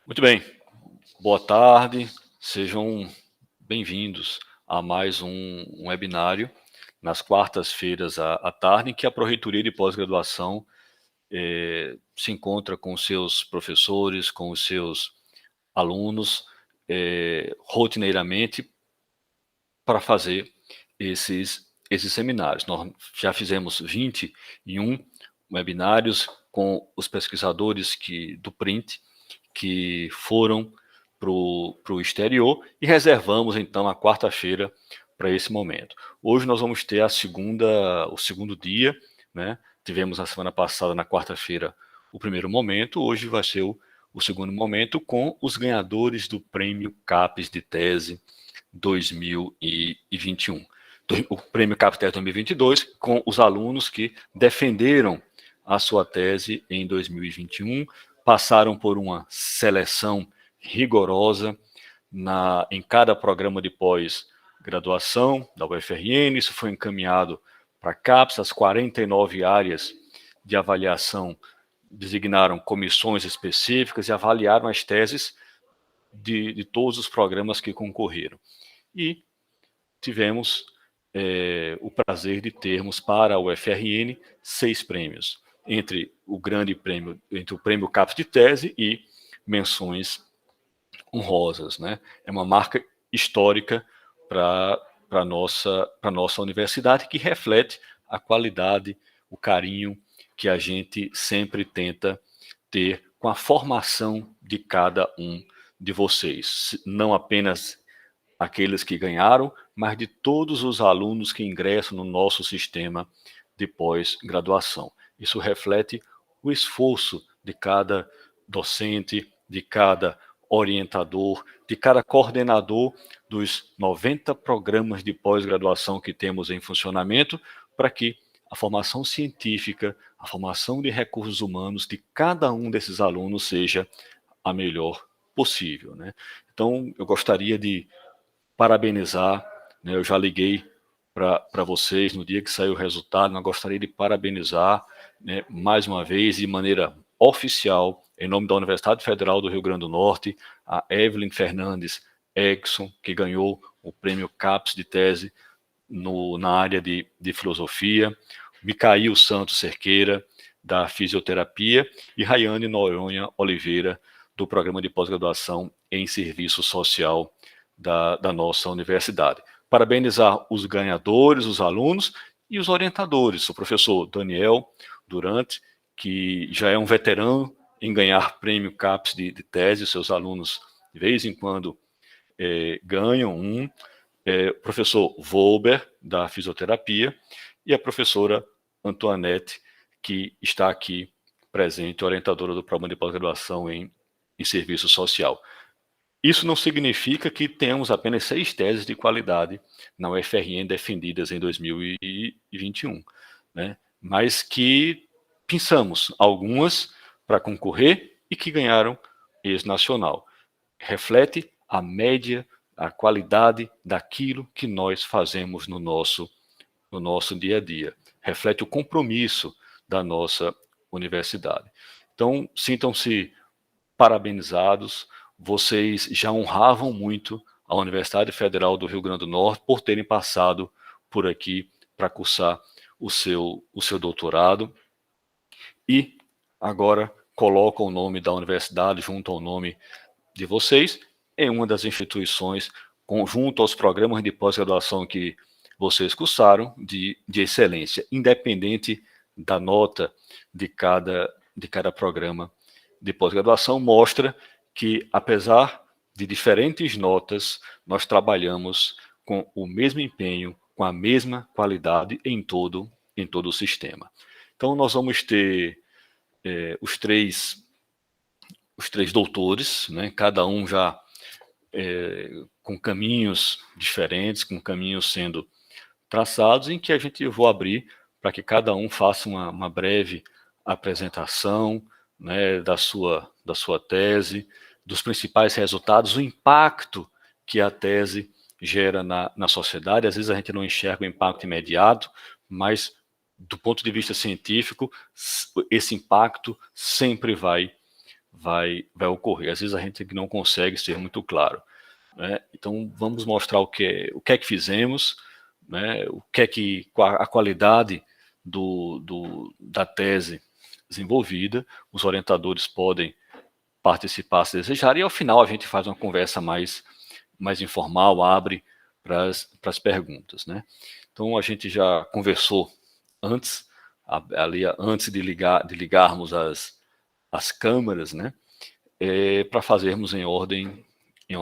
Muito bem, boa tarde, sejam bem-vindos a mais um webinário nas quartas-feiras à tarde, em que a Pró-Reitoria de Pós-Graduação se encontra com os seus professores, com os seus alunos, rotineiramente para fazer esses seminários. Nós já fizemos 21 webinários com os pesquisadores do PRINT, que foram para o exterior, e reservamos então a quarta-feira para esse momento. Hoje nós vamos ter o segundo dia, né? Tivemos na semana passada, na quarta-feira, o primeiro momento. Hoje vai ser o segundo momento com os ganhadores do Prêmio CAPES de Tese 2021. O Prêmio CAPES de Tese 2022, com os alunos que defenderam a sua tese em 2021, passaram por uma seleção rigorosa em cada programa de pós-graduação da UFRN. Isso foi encaminhado para a CAPES. As 49 áreas de avaliação designaram comissões específicas e avaliaram as teses de todos os programas que concorreram. E tivemos o prazer de termos para a UFRN 6 prêmios, entre o Prêmio CAPES de Tese e menções honrosas, né? É uma marca histórica para a nossa universidade, que reflete a qualidade, o carinho que a gente sempre tenta ter com a formação de cada um de vocês, não apenas aqueles que ganharam, mas de todos os alunos que ingressam no nosso sistema de pós-graduação. Isso reflete o esforço de cada docente, de cada orientador, de cada coordenador dos 90 programas de pós-graduação que temos em funcionamento, para que a formação científica, a formação de recursos humanos de cada um desses alunos seja a melhor possível, né? Então, eu gostaria de parabenizar, né? Eu já liguei para vocês no dia que saiu o resultado. Eu gostaria de parabenizar, né, mais uma vez, de maneira oficial, em nome da Universidade Federal do Rio Grande do Norte, a Evelyn Fernandes Exson, que ganhou o prêmio CAPES de tese na área de filosofia, Micael Santos Cerqueira, da fisioterapia, e Rayane Noronha Oliveira, do programa de pós-graduação em serviço social da nossa universidade. Parabenizar os ganhadores, os alunos e os orientadores, o professor Daniel Durante, que já é um veterano em ganhar prêmio CAPES de tese. Seus alunos, de vez em quando, ganham o professor Volber, da fisioterapia, e a professora Antoinette, que está aqui presente, orientadora do programa de pós-graduação em serviço social. Isso não significa que temos apenas 6 teses de qualidade na UFRN defendidas em 2021, né? Mas que pensamos algumas para concorrer e que ganharam êxito nacional. Reflete a média, a qualidade daquilo que nós fazemos no nosso dia a dia. Reflete o compromisso da nossa universidade. Então, sintam-se parabenizados. Vocês já honravam muito a Universidade Federal do Rio Grande do Norte por terem passado por aqui para cursar o seu doutorado, e agora colocam o nome da universidade junto ao nome de vocês em uma das instituições, junto aos programas de pós-graduação que vocês cursaram de excelência, independente da nota de cada programa de pós-graduação. Mostra que, apesar de diferentes notas, nós trabalhamos com o mesmo empenho, com a mesma qualidade em todo o sistema. Então, nós vamos ter os três doutores, né? Cada um já com caminhos diferentes, com caminhos sendo traçados, em que a gente vou abrir para que cada um faça uma breve apresentação, né, da sua tese, dos principais resultados, o impacto que a tese gera na sociedade. Às vezes a gente não enxerga o impacto imediato, mas do ponto de vista científico, esse impacto sempre vai vai ocorrer. Às vezes a gente não consegue ser muito claro, né? Então vamos mostrar o que é que fizemos, né? A qualidade da tese desenvolvida. Os orientadores podem participar se desejarem, e ao final a gente faz uma conversa mais informal, abre para as perguntas, né? Então a gente já conversou antes, ali antes de ligarmos as câmeras, né? Para fazermos em ordem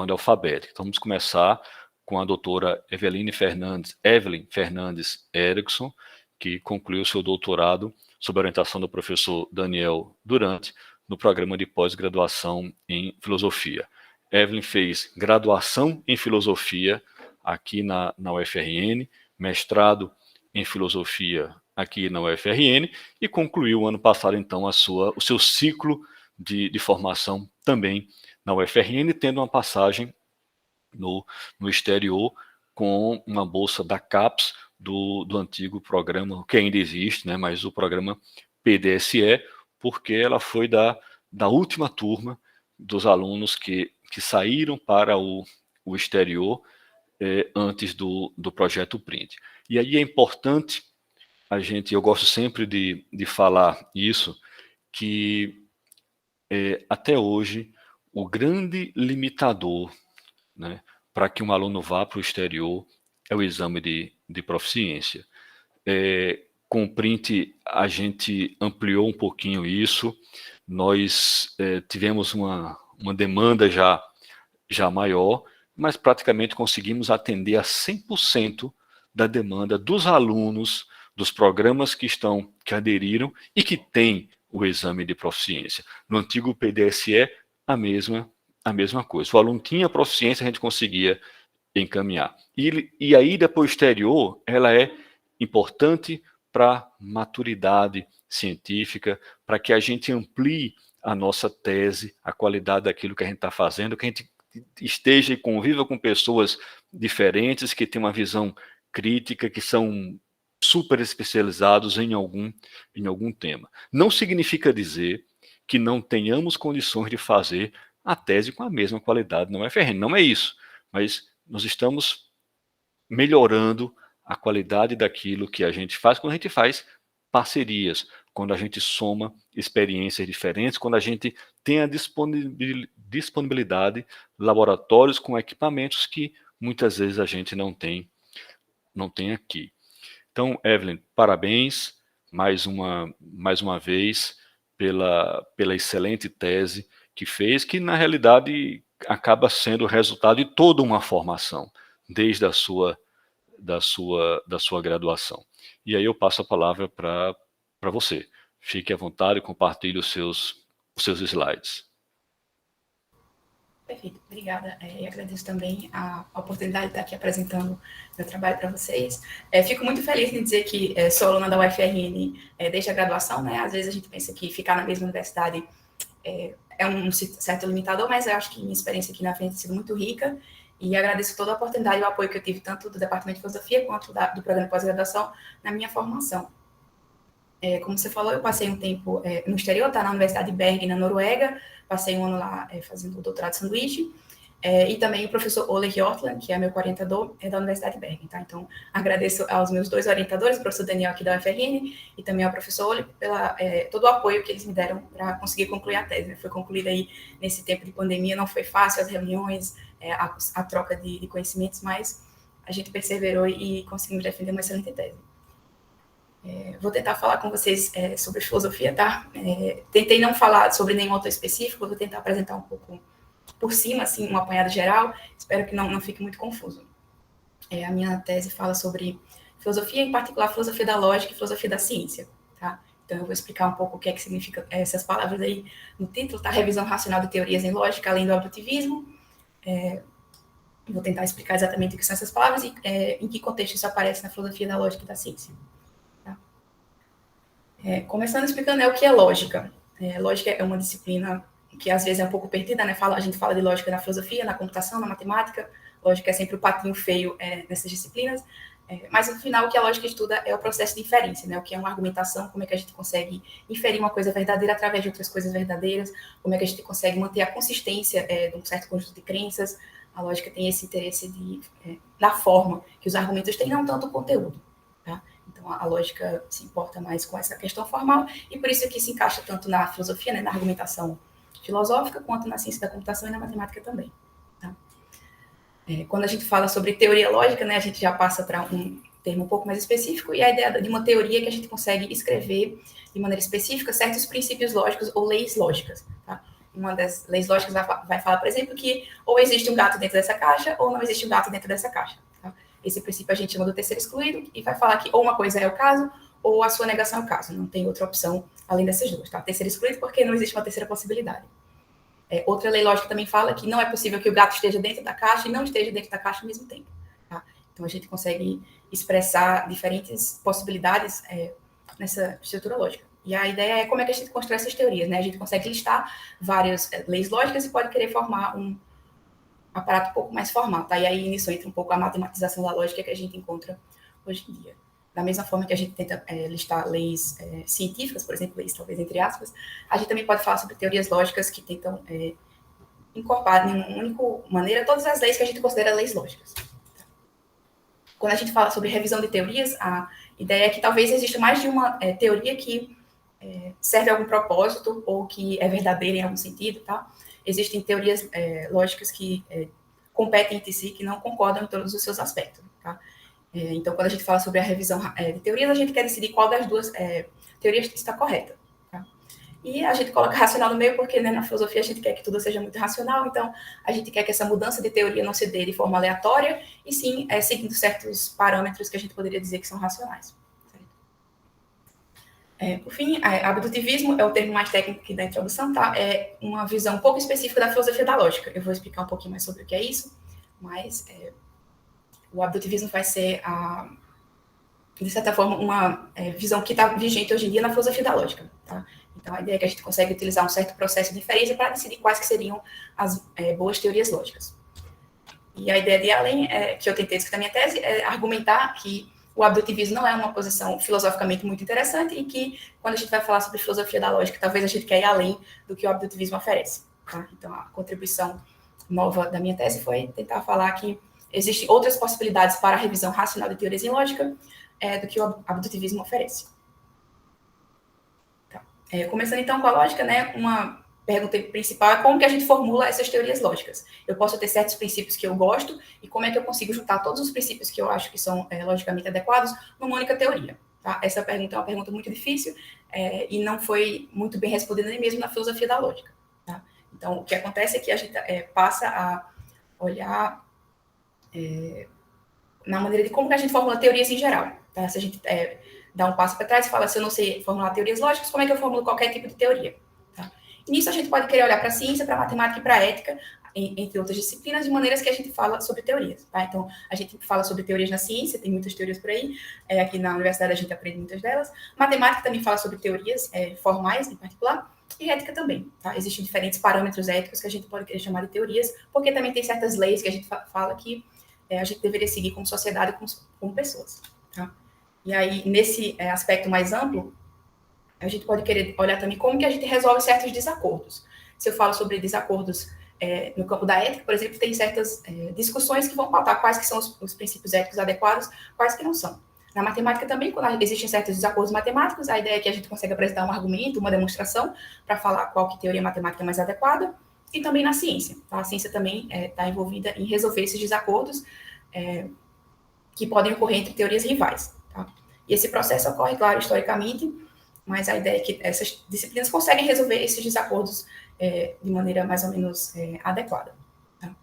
alfabética. Então vamos começar com a doutora Evelyn Fernandes Erickson, que concluiu seu doutorado sob a orientação do professor Daniel Durante, no programa de pós-graduação em filosofia. Evelyn fez graduação em filosofia aqui na UFRN, mestrado em filosofia aqui na UFRN e concluiu ano passado então o seu ciclo de formação também na UFRN, tendo uma passagem no exterior com uma bolsa da CAPES do antigo programa, que ainda existe, né, mas o programa PDSE, porque ela foi da última turma dos alunos que saíram para o exterior antes do projeto Print. E aí é importante eu gosto sempre de falar isso, que até hoje o grande limitador, né, para que um aluno vá para o exterior é o exame de proficiência. Com o Print a gente ampliou um pouquinho isso, nós tivemos uma demanda já maior, mas praticamente conseguimos atender a 100% da demanda dos alunos dos programas que aderiram e que têm o exame de proficiência. No antigo PDSE, a mesma coisa. O aluno tinha proficiência, a gente conseguia encaminhar. E a ida para o exterior, ela é importante para maturidade científica, para que a gente amplie a nossa tese, a qualidade daquilo que a gente está fazendo, que a gente esteja e conviva com pessoas diferentes, que têm uma visão crítica, que são super especializados em algum tema. Não significa dizer que não tenhamos condições de fazer a tese com a mesma qualidade na UFRN. Não é isso, mas nós estamos melhorando a qualidade daquilo que a gente faz quando a gente faz parcerias, quando a gente soma experiências diferentes, quando a gente tem a disponibilidade, laboratórios com equipamentos que muitas vezes a gente não tem aqui. Então, Evelyn, parabéns mais uma vez pela excelente tese que fez, que na realidade acaba sendo o resultado de toda uma formação, desde a sua graduação. E aí eu passo a palavra para você. Fique à vontade, compartilhe os seus slides. Perfeito, obrigada. E agradeço também a oportunidade de estar aqui apresentando meu trabalho para vocês. Fico muito feliz em dizer que sou aluna da UFRN desde a graduação, né? Às vezes a gente pensa que ficar na mesma universidade é um certo limitador, mas eu acho que minha experiência aqui na frente tem sido muito rica e agradeço toda a oportunidade e o apoio que eu tive, tanto do Departamento de Filosofia quanto do programa de pós-graduação na minha formação. Como você falou, eu passei um tempo no exterior, na Universidade de Bergen, na Noruega, passei um ano lá fazendo o doutorado de sanduíche, e também o professor Ole Hjortland, que é meu orientador, da Universidade de Bergen, tá? Então, agradeço aos meus dois orientadores, o professor Daniel aqui da UFRN e também ao professor Ole, pela todo o apoio que eles me deram para conseguir concluir a tese, né? Foi concluída aí nesse tempo de pandemia, não foi fácil as reuniões, a troca de conhecimentos, mas a gente perseverou e conseguimos defender uma excelente tese. Vou tentar falar com vocês sobre filosofia, tá? Tentei não falar sobre nenhum autor específico, vou tentar apresentar um pouco por cima, assim, um apanhado geral, espero que não fique muito confuso. A minha tese fala sobre filosofia, em particular filosofia da lógica e filosofia da ciência, tá? Então eu vou explicar um pouco o que é que significa essas palavras aí no título, tá? Revisão racional de teorias em lógica, além do adutivismo. Vou tentar explicar exatamente o que são essas palavras e em que contexto isso aparece na filosofia da lógica e da ciência. Começando explicando o que é lógica. Lógica é uma disciplina que às vezes é um pouco perdida, né? A gente fala de lógica na filosofia, na computação, na matemática. Lógica é sempre o patinho feio nessas disciplinas. Mas, no final, o que a lógica estuda é o processo de inferência, né? O que é uma argumentação, como é que a gente consegue inferir uma coisa verdadeira através de outras coisas verdadeiras, como é que a gente consegue manter a consistência de um certo conjunto de crenças. A lógica tem esse interesse da forma que os argumentos têm, não tanto o conteúdo. Tá? Então, a lógica se importa mais com essa questão formal, e por isso que se encaixa tanto na filosofia, né, na argumentação filosófica, quanto na ciência da computação e na matemática também. Tá? Quando a gente fala sobre teoria lógica, né, a gente já passa para um termo um pouco mais específico, e a ideia de uma teoria que a gente consegue escrever de maneira específica certos princípios lógicos ou leis lógicas. Tá? Uma das leis lógicas vai falar, por exemplo, que ou existe um gato dentro dessa caixa, ou não existe um gato dentro dessa caixa. Tá? Esse princípio a gente chama do terceiro excluído, e vai falar que ou uma coisa é o caso, ou a sua negação é o caso. Não tem outra opção além dessas duas. Tá? Terceiro excluído porque não existe uma terceira possibilidade. Outra lei lógica também fala que não é possível que o gato esteja dentro da caixa e não esteja dentro da caixa ao mesmo tempo. Tá? Então, a gente consegue expressar diferentes possibilidades nessa estrutura lógica. E a ideia é como é que a gente constrói essas teorias, né? A gente consegue listar várias leis lógicas e pode querer formar um aparato um pouco mais formal, tá? E aí nisso entra um pouco a matematização da lógica que a gente encontra hoje em dia. Da mesma forma que a gente tenta listar leis científicas, por exemplo, leis talvez entre aspas, a gente também pode falar sobre teorias lógicas que tentam incorporar em uma única maneira todas as leis que a gente considera leis lógicas. Quando a gente fala sobre revisão de teorias, a ideia é que talvez exista mais de uma teoria que serve a algum propósito ou que é verdadeira em algum sentido, tá? Existem teorias lógicas que competem entre si, que não concordam em todos os seus aspectos, tá? Então, quando a gente fala sobre a revisão de teorias, a gente quer decidir qual das duas teorias está correta. Tá? E a gente coloca racional no meio porque, né, na filosofia a gente quer que tudo seja muito racional, então a gente quer que essa mudança de teoria não se dê de forma aleatória, e sim seguindo certos parâmetros que a gente poderia dizer que são racionais. Por fim, abdutivismo é o termo mais técnico aqui da introdução, tá? É uma visão um pouco específica da filosofia da lógica. Eu vou explicar um pouquinho mais sobre o que é isso, mas o abdutivismo vai ser, de certa forma, uma visão que está vigente hoje em dia na filosofia da lógica. Tá? Então, a ideia é que a gente consegue utilizar um certo processo de inferência para decidir quais que seriam as boas teorias lógicas. E a ideia de ir além, que eu tentei discutir na minha tese, é argumentar que o abdutivismo não é uma posição filosoficamente muito interessante e que, quando a gente vai falar sobre filosofia da lógica, talvez a gente quer ir além do que o abdutivismo oferece. Tá? Então, a contribuição nova da minha tese foi tentar falar que existem outras possibilidades para a revisão racional de teorias em lógica do que o abdutivismo oferece. Tá. Começando então com a lógica, né, uma pergunta principal é como que a gente formula essas teorias lógicas. Eu posso ter certos princípios que eu gosto e como é que eu consigo juntar todos os princípios que eu acho que são logicamente adequados numa única teoria. Tá? Essa pergunta é uma pergunta muito difícil e não foi muito bem respondida nem mesmo na filosofia da lógica. Tá? Então, o que acontece é que a gente passa a olhar na maneira de como que a gente formula teorias em geral. Tá? Se a gente dá um passo para trás e fala, se eu não sei formular teorias lógicas, como é que eu formulo qualquer tipo de teoria? Tá? E nisso a gente pode querer olhar para a ciência, para a matemática e para a ética, entre outras disciplinas, de maneiras que a gente fala sobre teorias. Tá? Então, a gente fala sobre teorias na ciência, tem muitas teorias por aí, aqui na universidade a gente aprende muitas delas. Matemática também fala sobre teorias formais, em particular, e ética também. Tá? Existem diferentes parâmetros éticos que a gente pode querer chamar de teorias, porque também tem certas leis que a gente fala que a gente deveria seguir como sociedade, como pessoas. Tá? E aí, nesse aspecto mais amplo, a gente pode querer olhar também como que a gente resolve certos desacordos. Se eu falo sobre desacordos no campo da ética, por exemplo, tem certas discussões que vão pautar quais que são os princípios éticos adequados, quais que não são. Na matemática também, quando existem certos desacordos matemáticos, a ideia é que a gente consegue apresentar um argumento, uma demonstração, para falar qual que teoria matemática é mais adequada, e também na ciência. Tá? A ciência também está envolvida em resolver esses desacordos que podem ocorrer entre teorias rivais. Tá? E esse processo ocorre, claro, historicamente, mas a ideia é que essas disciplinas conseguem resolver esses desacordos de maneira mais ou menos adequada. Tá?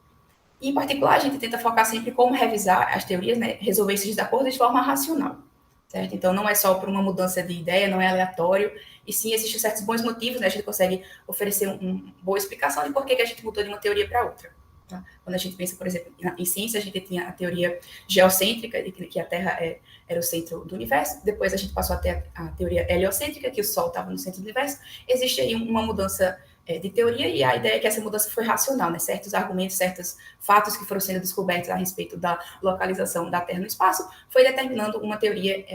E, em particular, a gente tenta focar sempre como revisar as teorias, né, resolver esses desacordos de forma racional. Certo? Então, não é só por uma mudança de ideia, não é aleatório, e sim, existem certos bons motivos, né? A gente consegue oferecer uma boa explicação de por que a gente mudou de uma teoria para outra. Tá? Quando a gente pensa, por exemplo, em ciência, a gente tinha a teoria geocêntrica, de que a Terra era o centro do universo, depois a gente passou a ter a teoria heliocêntrica, que o Sol estava no centro do universo. Existe aí uma mudança de teoria, e a ideia é que essa mudança foi racional, né? Certos argumentos, certos fatos que foram sendo descobertos a respeito da localização da Terra no espaço, foi determinando uma teoria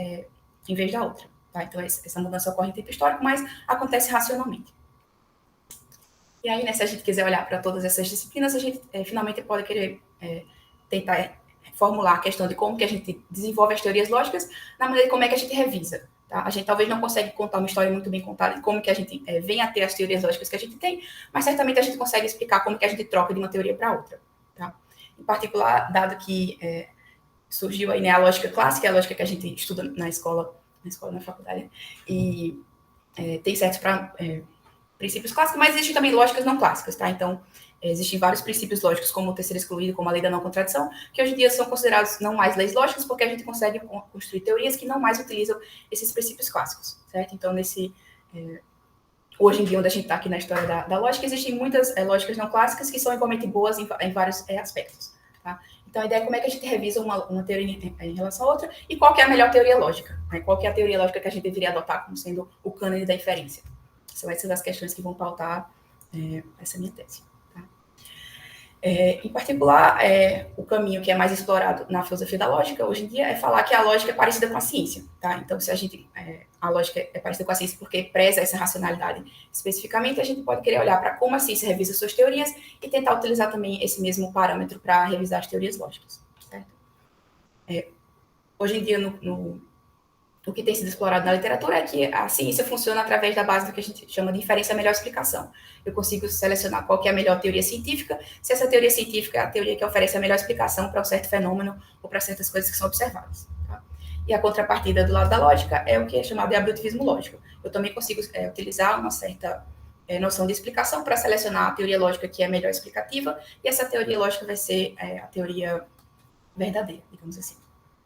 em vez da outra. Tá? Então, essa mudança ocorre em tempo histórico, mas acontece racionalmente. E aí, né, se a gente quiser olhar para todas essas disciplinas, a gente finalmente pode querer tentar formular a questão de como que a gente desenvolve as teorias lógicas na maneira de como é que a gente revisa. Tá? A gente talvez não consegue contar uma história muito bem contada de como que a gente vem a ter as teorias lógicas que a gente tem, mas certamente a gente consegue explicar como que a gente troca de uma teoria para outra. Tá? Em particular, dado que surgiu aí, né, a lógica clássica, a lógica que a gente estuda na faculdade, e tem certos princípios clássicos, mas existem também lógicas não clássicas, tá? Então, existem vários princípios lógicos, como o terceiro excluído, como a lei da não contradição, que hoje em dia são considerados não mais leis lógicas, porque a gente consegue construir teorias que não mais utilizam esses princípios clássicos, certo? Então, hoje em dia, onde a gente está aqui na história da lógica, existem muitas lógicas não clássicas que são igualmente boas em vários aspectos, tá? Então, a ideia é como é que a gente revisa uma teoria em relação à outra e qual que é a melhor teoria lógica, né? Qual que é a teoria lógica que a gente deveria adotar como sendo o cânone da inferência. São essas as questões que vão pautar essa minha tese. Tá? Em particular, o caminho que é mais explorado na filosofia da lógica, hoje em dia, é falar que a lógica é parecida com a ciência. Tá? Então, se a lógica é parecida com a ciência porque preza essa racionalidade especificamente, a gente pode querer olhar para como a ciência revisa suas teorias e tentar utilizar também esse mesmo parâmetro para revisar as teorias lógicas. Certo? Hoje em dia, o que tem sido explorado na literatura é que a ciência funciona através da base do que a gente chama de inferência melhor explicação. Eu consigo selecionar qual que é a melhor teoria científica, se essa teoria científica é a teoria que oferece a melhor explicação para um certo fenômeno ou para certas coisas que são observadas. Tá? E a contrapartida do lado da lógica é o que é chamado de abdutivismo lógico. Eu também consigo utilizar uma certa noção de explicação para selecionar a teoria lógica que é a melhor explicativa, e essa teoria lógica vai ser a teoria verdadeira, digamos assim.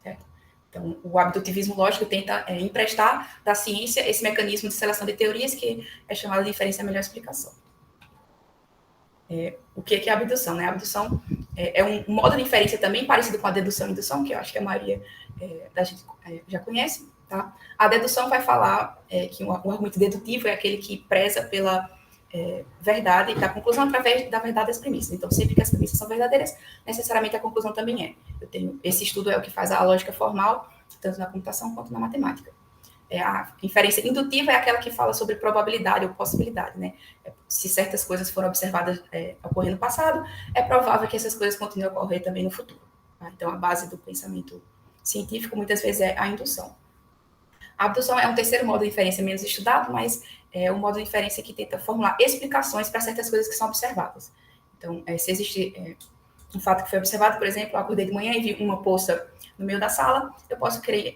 Certo? Então, o abdutivismo lógico tenta emprestar da ciência esse mecanismo de seleção de teorias que é chamado de inferência melhor explicação. O que é a abdução? Né? A abdução é um modo de inferência também parecido com a dedução e indução, que eu acho que a maioria da gente já conhece. Tá? A dedução vai falar que o argumento dedutivo é aquele que preza pela verdade da conclusão através da verdade das premissas. Então, sempre que as premissas são verdadeiras, necessariamente a conclusão também é. Esse estudo é o que faz a lógica formal, tanto na computação quanto na matemática. A inferência indutiva é aquela que fala sobre probabilidade ou possibilidade, né? Se certas coisas foram observadas ocorrer no passado, é provável que essas coisas continuem a ocorrer também no futuro. Tá? Então, a base do pensamento científico, muitas vezes, é a indução. A abdução é um terceiro modo de inferência menos estudado, mas é um modo de inferência que tenta formular explicações para certas coisas que são observadas. Então, se existe um fato que foi observado, por exemplo, eu acordei de manhã e vi uma poça no meio da sala, eu posso querer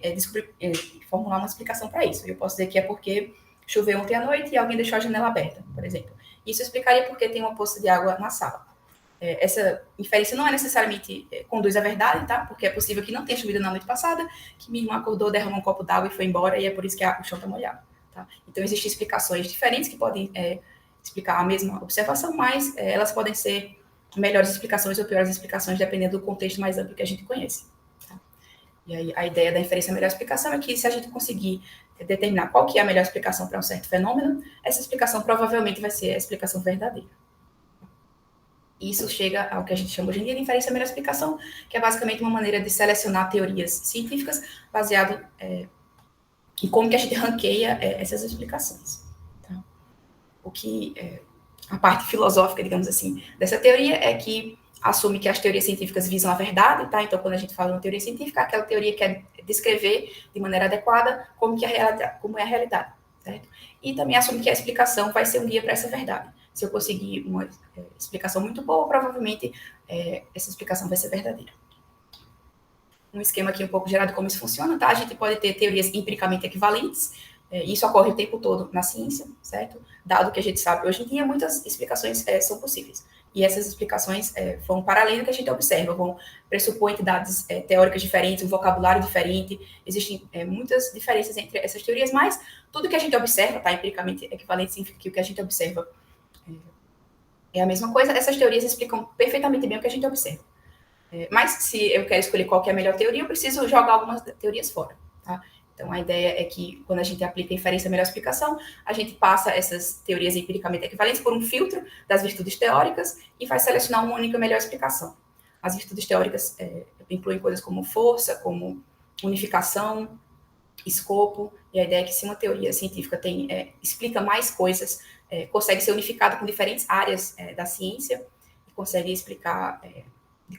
formular uma explicação para isso. Eu posso dizer que é porque choveu ontem à noite e alguém deixou a janela aberta, por exemplo. Isso explicaria porque tem uma poça de água na sala. Essa inferência não é necessariamente conduz à verdade, tá? Porque é possível que não tenha chovido na noite passada, que minha irmã acordou, derramou um copo d'água e foi embora, e é por isso que o chão está molhado. Tá? Então, existem explicações diferentes que podem explicar a mesma observação, mas elas podem ser melhores explicações ou piores explicações, dependendo do contexto mais amplo que a gente conhece. Tá? E aí, a ideia da inferência melhor explicação é que, se a gente conseguir determinar qual que é a melhor explicação para um certo fenômeno, essa explicação provavelmente vai ser a explicação verdadeira. Isso chega ao que a gente chama hoje em dia de inferência melhor explicação, que é basicamente uma maneira de selecionar teorias científicas baseado em como que a gente ranqueia essas explicações. Tá? O que a parte filosófica, digamos assim, dessa teoria é que assume que as teorias científicas visam a verdade, tá? Então, quando a gente fala uma teoria científica, aquela teoria quer descrever de maneira adequada como é a realidade, certo? E também assume que a explicação vai ser um guia para essa verdade. Se eu conseguir uma explicação muito boa, provavelmente essa explicação vai ser verdadeira. Um esquema aqui um pouco gerado de como isso funciona, tá? A gente pode ter teorias empiricamente equivalentes, isso ocorre o tempo todo na ciência, certo? Dado que a gente sabe hoje em dia, muitas explicações são possíveis. E essas explicações vão para além do que a gente observa, vão pressupor entidades teóricas diferentes, um vocabulário diferente, existem muitas diferenças entre essas teorias, mas tudo que a gente observa, tá? Empiricamente equivalente significa que o que a gente observa é a mesma coisa, essas teorias explicam perfeitamente bem o que a gente observa. Mas se eu quero escolher qual que é a melhor teoria, eu preciso jogar algumas teorias fora. Tá? Então, a ideia é que, quando a gente aplica a inferência melhor explicação, a gente passa essas teorias empiricamente equivalentes por um filtro das virtudes teóricas e vai selecionar uma única melhor explicação. As virtudes teóricas incluem coisas como força, como unificação, escopo, e a ideia é que, se uma teoria científica explica mais coisas, consegue ser unificada com diferentes áreas da ciência, e consegue explicar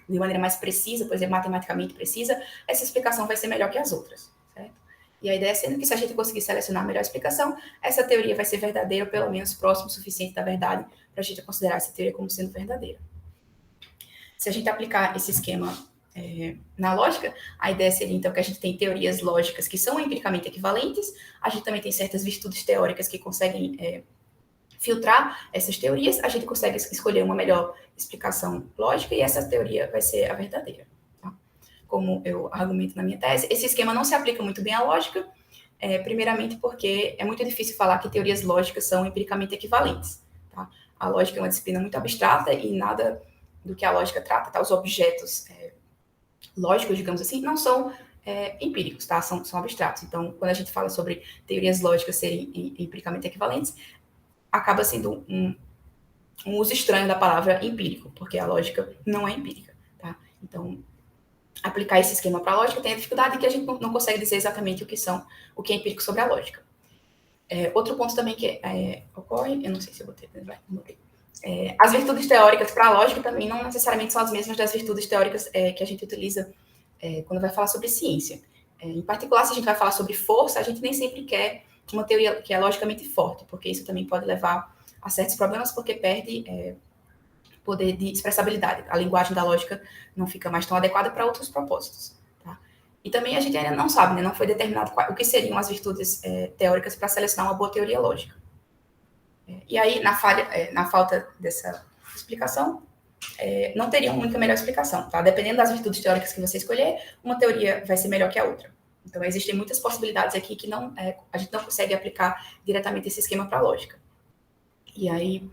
de maneira mais precisa, por exemplo, matematicamente precisa, essa explicação vai ser melhor que as outras, certo? E a ideia sendo que, se a gente conseguir selecionar a melhor explicação, essa teoria vai ser verdadeira, ou pelo menos próximo o suficiente da verdade, para a gente considerar essa teoria como sendo verdadeira. Se a gente aplicar esse esquema na lógica, a ideia seria, então, que a gente tem teorias lógicas que são empiricamente equivalentes, a gente também tem certas virtudes teóricas que conseguem filtrar essas teorias, a gente consegue escolher uma melhor explicação lógica e essa teoria vai ser a verdadeira. Tá? Como eu argumento na minha tese, esse esquema não se aplica muito bem à lógica, primeiramente porque é muito difícil falar que teorias lógicas são empiricamente equivalentes. Tá? A lógica é uma disciplina muito abstrata e nada do que a lógica trata, tá? Os objetos lógicos, digamos assim, não são empíricos, tá? São abstratos. Então, quando a gente fala sobre teorias lógicas serem empiricamente equivalentes, acaba sendo um uso estranho da palavra empírico, porque a lógica não é empírica, tá? Então, aplicar esse esquema para a lógica tem a dificuldade que a gente não consegue dizer exatamente o que é empírico sobre a lógica. Outro ponto também que ocorre, eu não sei se eu botei, as virtudes teóricas para a lógica também não necessariamente são as mesmas das virtudes teóricas que a gente utiliza quando vai falar sobre ciência. Em particular, se a gente vai falar sobre força, a gente nem sempre quer uma teoria que é logicamente forte, porque isso também pode levar a certos problemas, porque perde poder de expressabilidade. A linguagem da lógica não fica mais tão adequada para outros propósitos. Tá? E também a gente ainda não sabe, né, não foi determinado o que seriam as virtudes teóricas para selecionar uma boa teoria lógica. E aí, na falta dessa explicação, não teria uma única melhor explicação. Tá? Dependendo das virtudes teóricas que você escolher, uma teoria vai ser melhor que a outra. Então, existem muitas possibilidades aqui que a gente não consegue aplicar diretamente esse esquema para a lógica. E aí,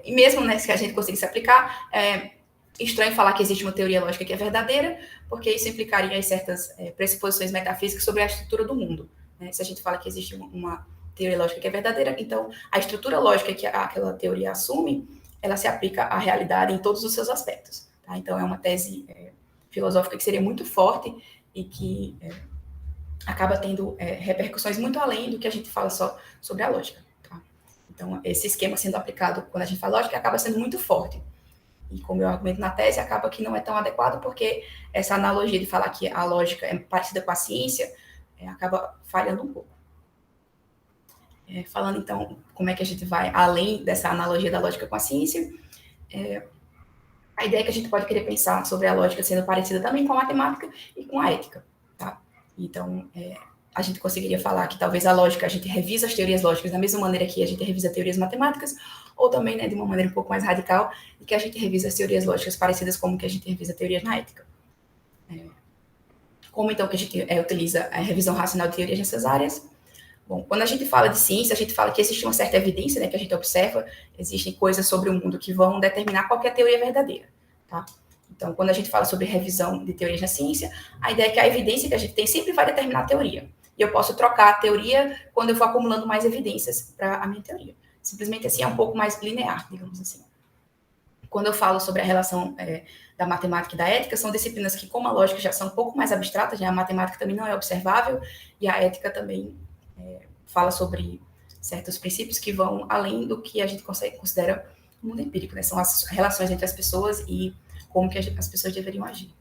e mesmo, né, se a gente conseguisse aplicar, é estranho falar que existe uma teoria lógica que é verdadeira, porque isso implicaria em certas pressuposições metafísicas sobre a estrutura do mundo. Né? Se a gente fala que existe uma teoria lógica que é verdadeira, então a estrutura lógica que aquela teoria assume, ela se aplica à realidade em todos os seus aspectos. Tá? Então, é uma tese filosófica que seria muito forte e que acaba tendo repercussões muito além do que a gente fala só sobre a lógica. Tá? Então, esse esquema sendo aplicado quando a gente fala lógica acaba sendo muito forte. E como eu argumento na tese, acaba que não é tão adequado, porque essa analogia de falar que a lógica é parecida com a ciência acaba falhando um pouco. Falando, então, como é que a gente vai além dessa analogia da lógica com a ciência, a ideia é que a gente pode querer pensar sobre a lógica sendo parecida também com a matemática e com a ética. Tá? Então, a gente conseguiria falar que talvez a lógica, a gente revisa as teorias lógicas da mesma maneira que a gente revisa teorias matemáticas, ou também, né, de uma maneira um pouco mais radical, de que a gente revisa as teorias lógicas parecidas como que a gente revisa teorias na ética. Como, então, que a gente utiliza a revisão racional de teorias nessas áreas? Bom, quando a gente fala de ciência, a gente fala que existe uma certa evidência, né, que a gente observa, existem coisas sobre o mundo que vão determinar qual que é a teoria verdadeira, tá? Então, quando a gente fala sobre revisão de teorias na ciência, a ideia é que a evidência que a gente tem sempre vai determinar a teoria. E eu posso trocar a teoria quando eu for acumulando mais evidências para a minha teoria. Simplesmente assim, é um pouco mais linear, digamos assim. Quando eu falo sobre a relação da matemática e da ética, são disciplinas que, como a lógica, já são um pouco mais abstratas, né? A matemática também não é observável, e a ética também fala sobre certos princípios que vão além do que a gente considera o mundo empírico, né? São as relações entre as pessoas e como que as pessoas deveriam agir.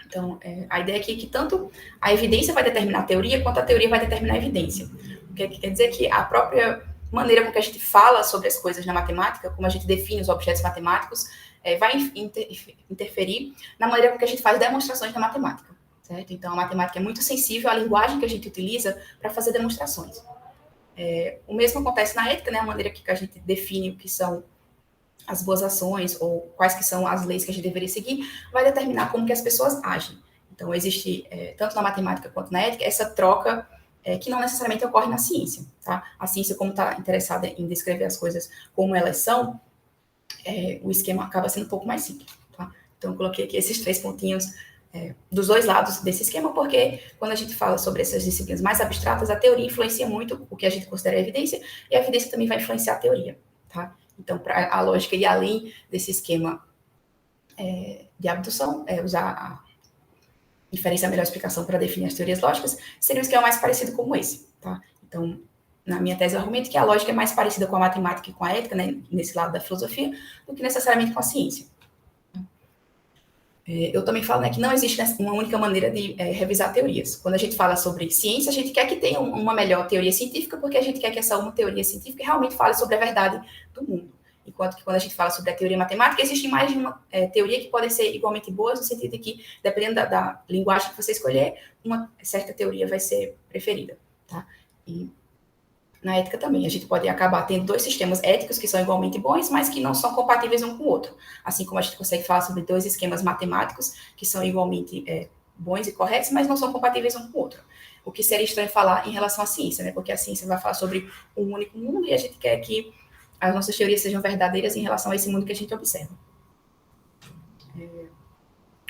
Então, a ideia aqui é que tanto a evidência vai determinar a teoria, quanto a teoria vai determinar a evidência. O que quer dizer que a própria maneira com que a gente fala sobre as coisas na matemática, como a gente define os objetos matemáticos, vai interferir na maneira com que a gente faz demonstrações na matemática. Certo? Então, a matemática é muito sensível à linguagem que a gente utiliza para fazer demonstrações. O mesmo acontece na ética, né? A maneira que a gente define o que são as boas ações ou quais que são as leis que a gente deveria seguir, vai determinar como que as pessoas agem. Então, existe, tanto na matemática quanto na ética, essa troca que não necessariamente ocorre na ciência. Tá? A ciência, como está interessada em descrever as coisas como elas são, o esquema acaba sendo um pouco mais simples. Tá? Então, eu coloquei aqui esses 3 pontinhos dos dois lados desse esquema, porque quando a gente fala sobre essas disciplinas mais abstratas, a teoria influencia muito o que a gente considera evidência, e a evidência também vai influenciar a teoria, tá? Então, para a lógica ir além desse esquema de abdução, usar a inferência, a melhor explicação para definir as teorias lógicas, seria um esquema mais parecido como esse, tá? Então, na minha tese, eu argumento que a lógica é mais parecida com a matemática e com a ética, né, nesse lado da filosofia, do que necessariamente com a ciência. Eu também falo, né, que não existe uma única maneira de revisar teorias. Quando a gente fala sobre ciência, a gente quer que tenha uma melhor teoria científica, porque a gente quer que essa uma teoria científica realmente fale sobre a verdade do mundo. Enquanto que quando a gente fala sobre a teoria matemática, existe mais de uma teoria que podem ser igualmente boas, no sentido de que, dependendo da linguagem que você escolher, uma certa teoria vai ser preferida, tá? E na ética também, a gente pode acabar tendo dois sistemas éticos que são igualmente bons, mas que não são compatíveis um com o outro. Assim como a gente consegue falar sobre dois esquemas matemáticos que são igualmente bons e corretos, mas não são compatíveis um com o outro. O que seria estranho falar em relação à ciência, né? Porque a ciência vai falar sobre um único mundo e a gente quer que as nossas teorias sejam verdadeiras em relação a esse mundo que a gente observa.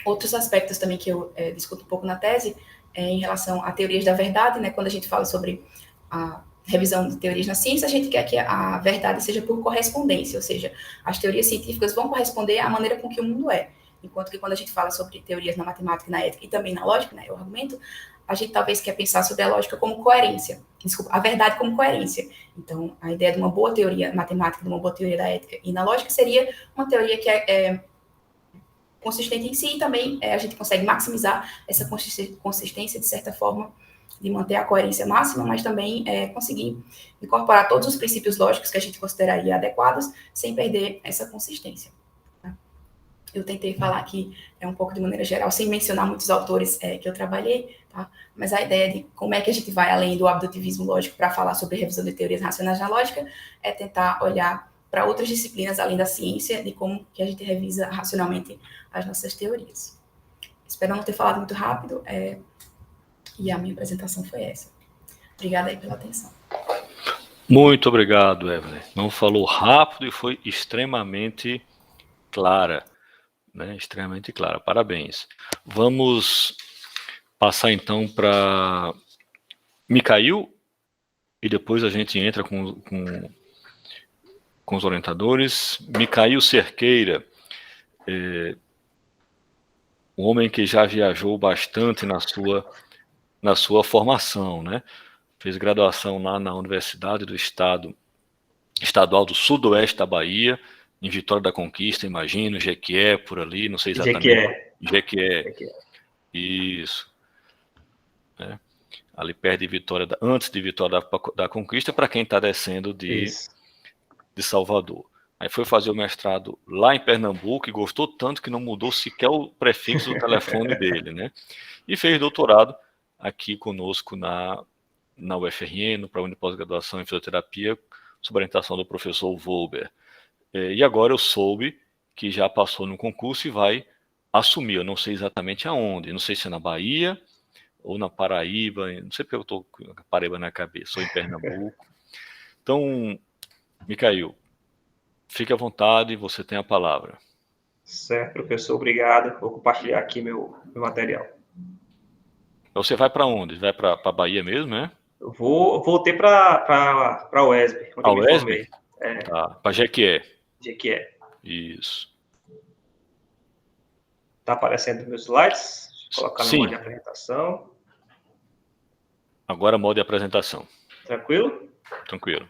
Outros aspectos também que eu discuto um pouco na tese em relação a teorias da verdade, né? Quando a gente fala sobre a revisão de teorias na ciência, a gente quer que a verdade seja por correspondência, ou seja, as teorias científicas vão corresponder à maneira com que o mundo é. Enquanto que quando a gente fala sobre teorias na matemática e na ética e também na lógica, né, eu argumento, a gente talvez quer pensar sobre a lógica como coerência, a verdade como coerência. Então, a ideia de uma boa teoria matemática, de uma boa teoria da ética e na lógica seria uma teoria que é consistente em si e também a gente consegue maximizar essa consistência de certa forma, de manter a coerência máxima, mas também conseguir incorporar todos os princípios lógicos que a gente consideraria adequados, sem perder essa consistência. Tá? Eu tentei falar aqui um pouco de maneira geral, sem mencionar muitos autores que eu trabalhei, tá? Mas a ideia de como é que a gente vai além do abdutivismo lógico para falar sobre revisão de teorias racionais na lógica é tentar olhar para outras disciplinas além da ciência, de como que a gente revisa racionalmente as nossas teorias. Espero não ter falado muito rápido, e a minha apresentação foi essa. Obrigada aí pela atenção. Muito obrigado, Evelyn. Não falou rápido e foi extremamente clara, né? Extremamente clara. Parabéns. Vamos passar então para Micael e depois a gente entra com os orientadores. Micael Cerqueira, um homem que já viajou bastante na sua formação, né? Fez graduação lá na Universidade do Estadual do Sudoeste da Bahia, em Vitória da Conquista, imagino, Jequié, por ali, não sei exatamente. Jequié. Isso. É. Ali perto de Vitória, antes de Vitória da Conquista, para quem está descendo de Salvador. Aí foi fazer o mestrado lá em Pernambuco e gostou tanto que não mudou sequer o prefixo do telefone dele, né? E fez doutorado aqui conosco na UFRN, no programa de pós-graduação em fisioterapia, sob orientação do professor Volber. E agora eu soube que já passou no concurso e vai assumir, eu não sei exatamente aonde, não sei se é na Bahia ou na Paraíba, não sei porque eu estou com a Paraíba na cabeça, sou em Pernambuco. Então, Micael, fique à vontade, você tem a palavra. Certo, professor, obrigado. Vou compartilhar aqui meu material. Você vai para onde? Vai para a Bahia mesmo, né? Voltei para a UESB, onde eu me formei. Tá, para Jequié. Jequié. Isso. Está aparecendo meus slides? Vou colocar no modo de apresentação. Agora modo de apresentação. Tranquilo? Tranquilo.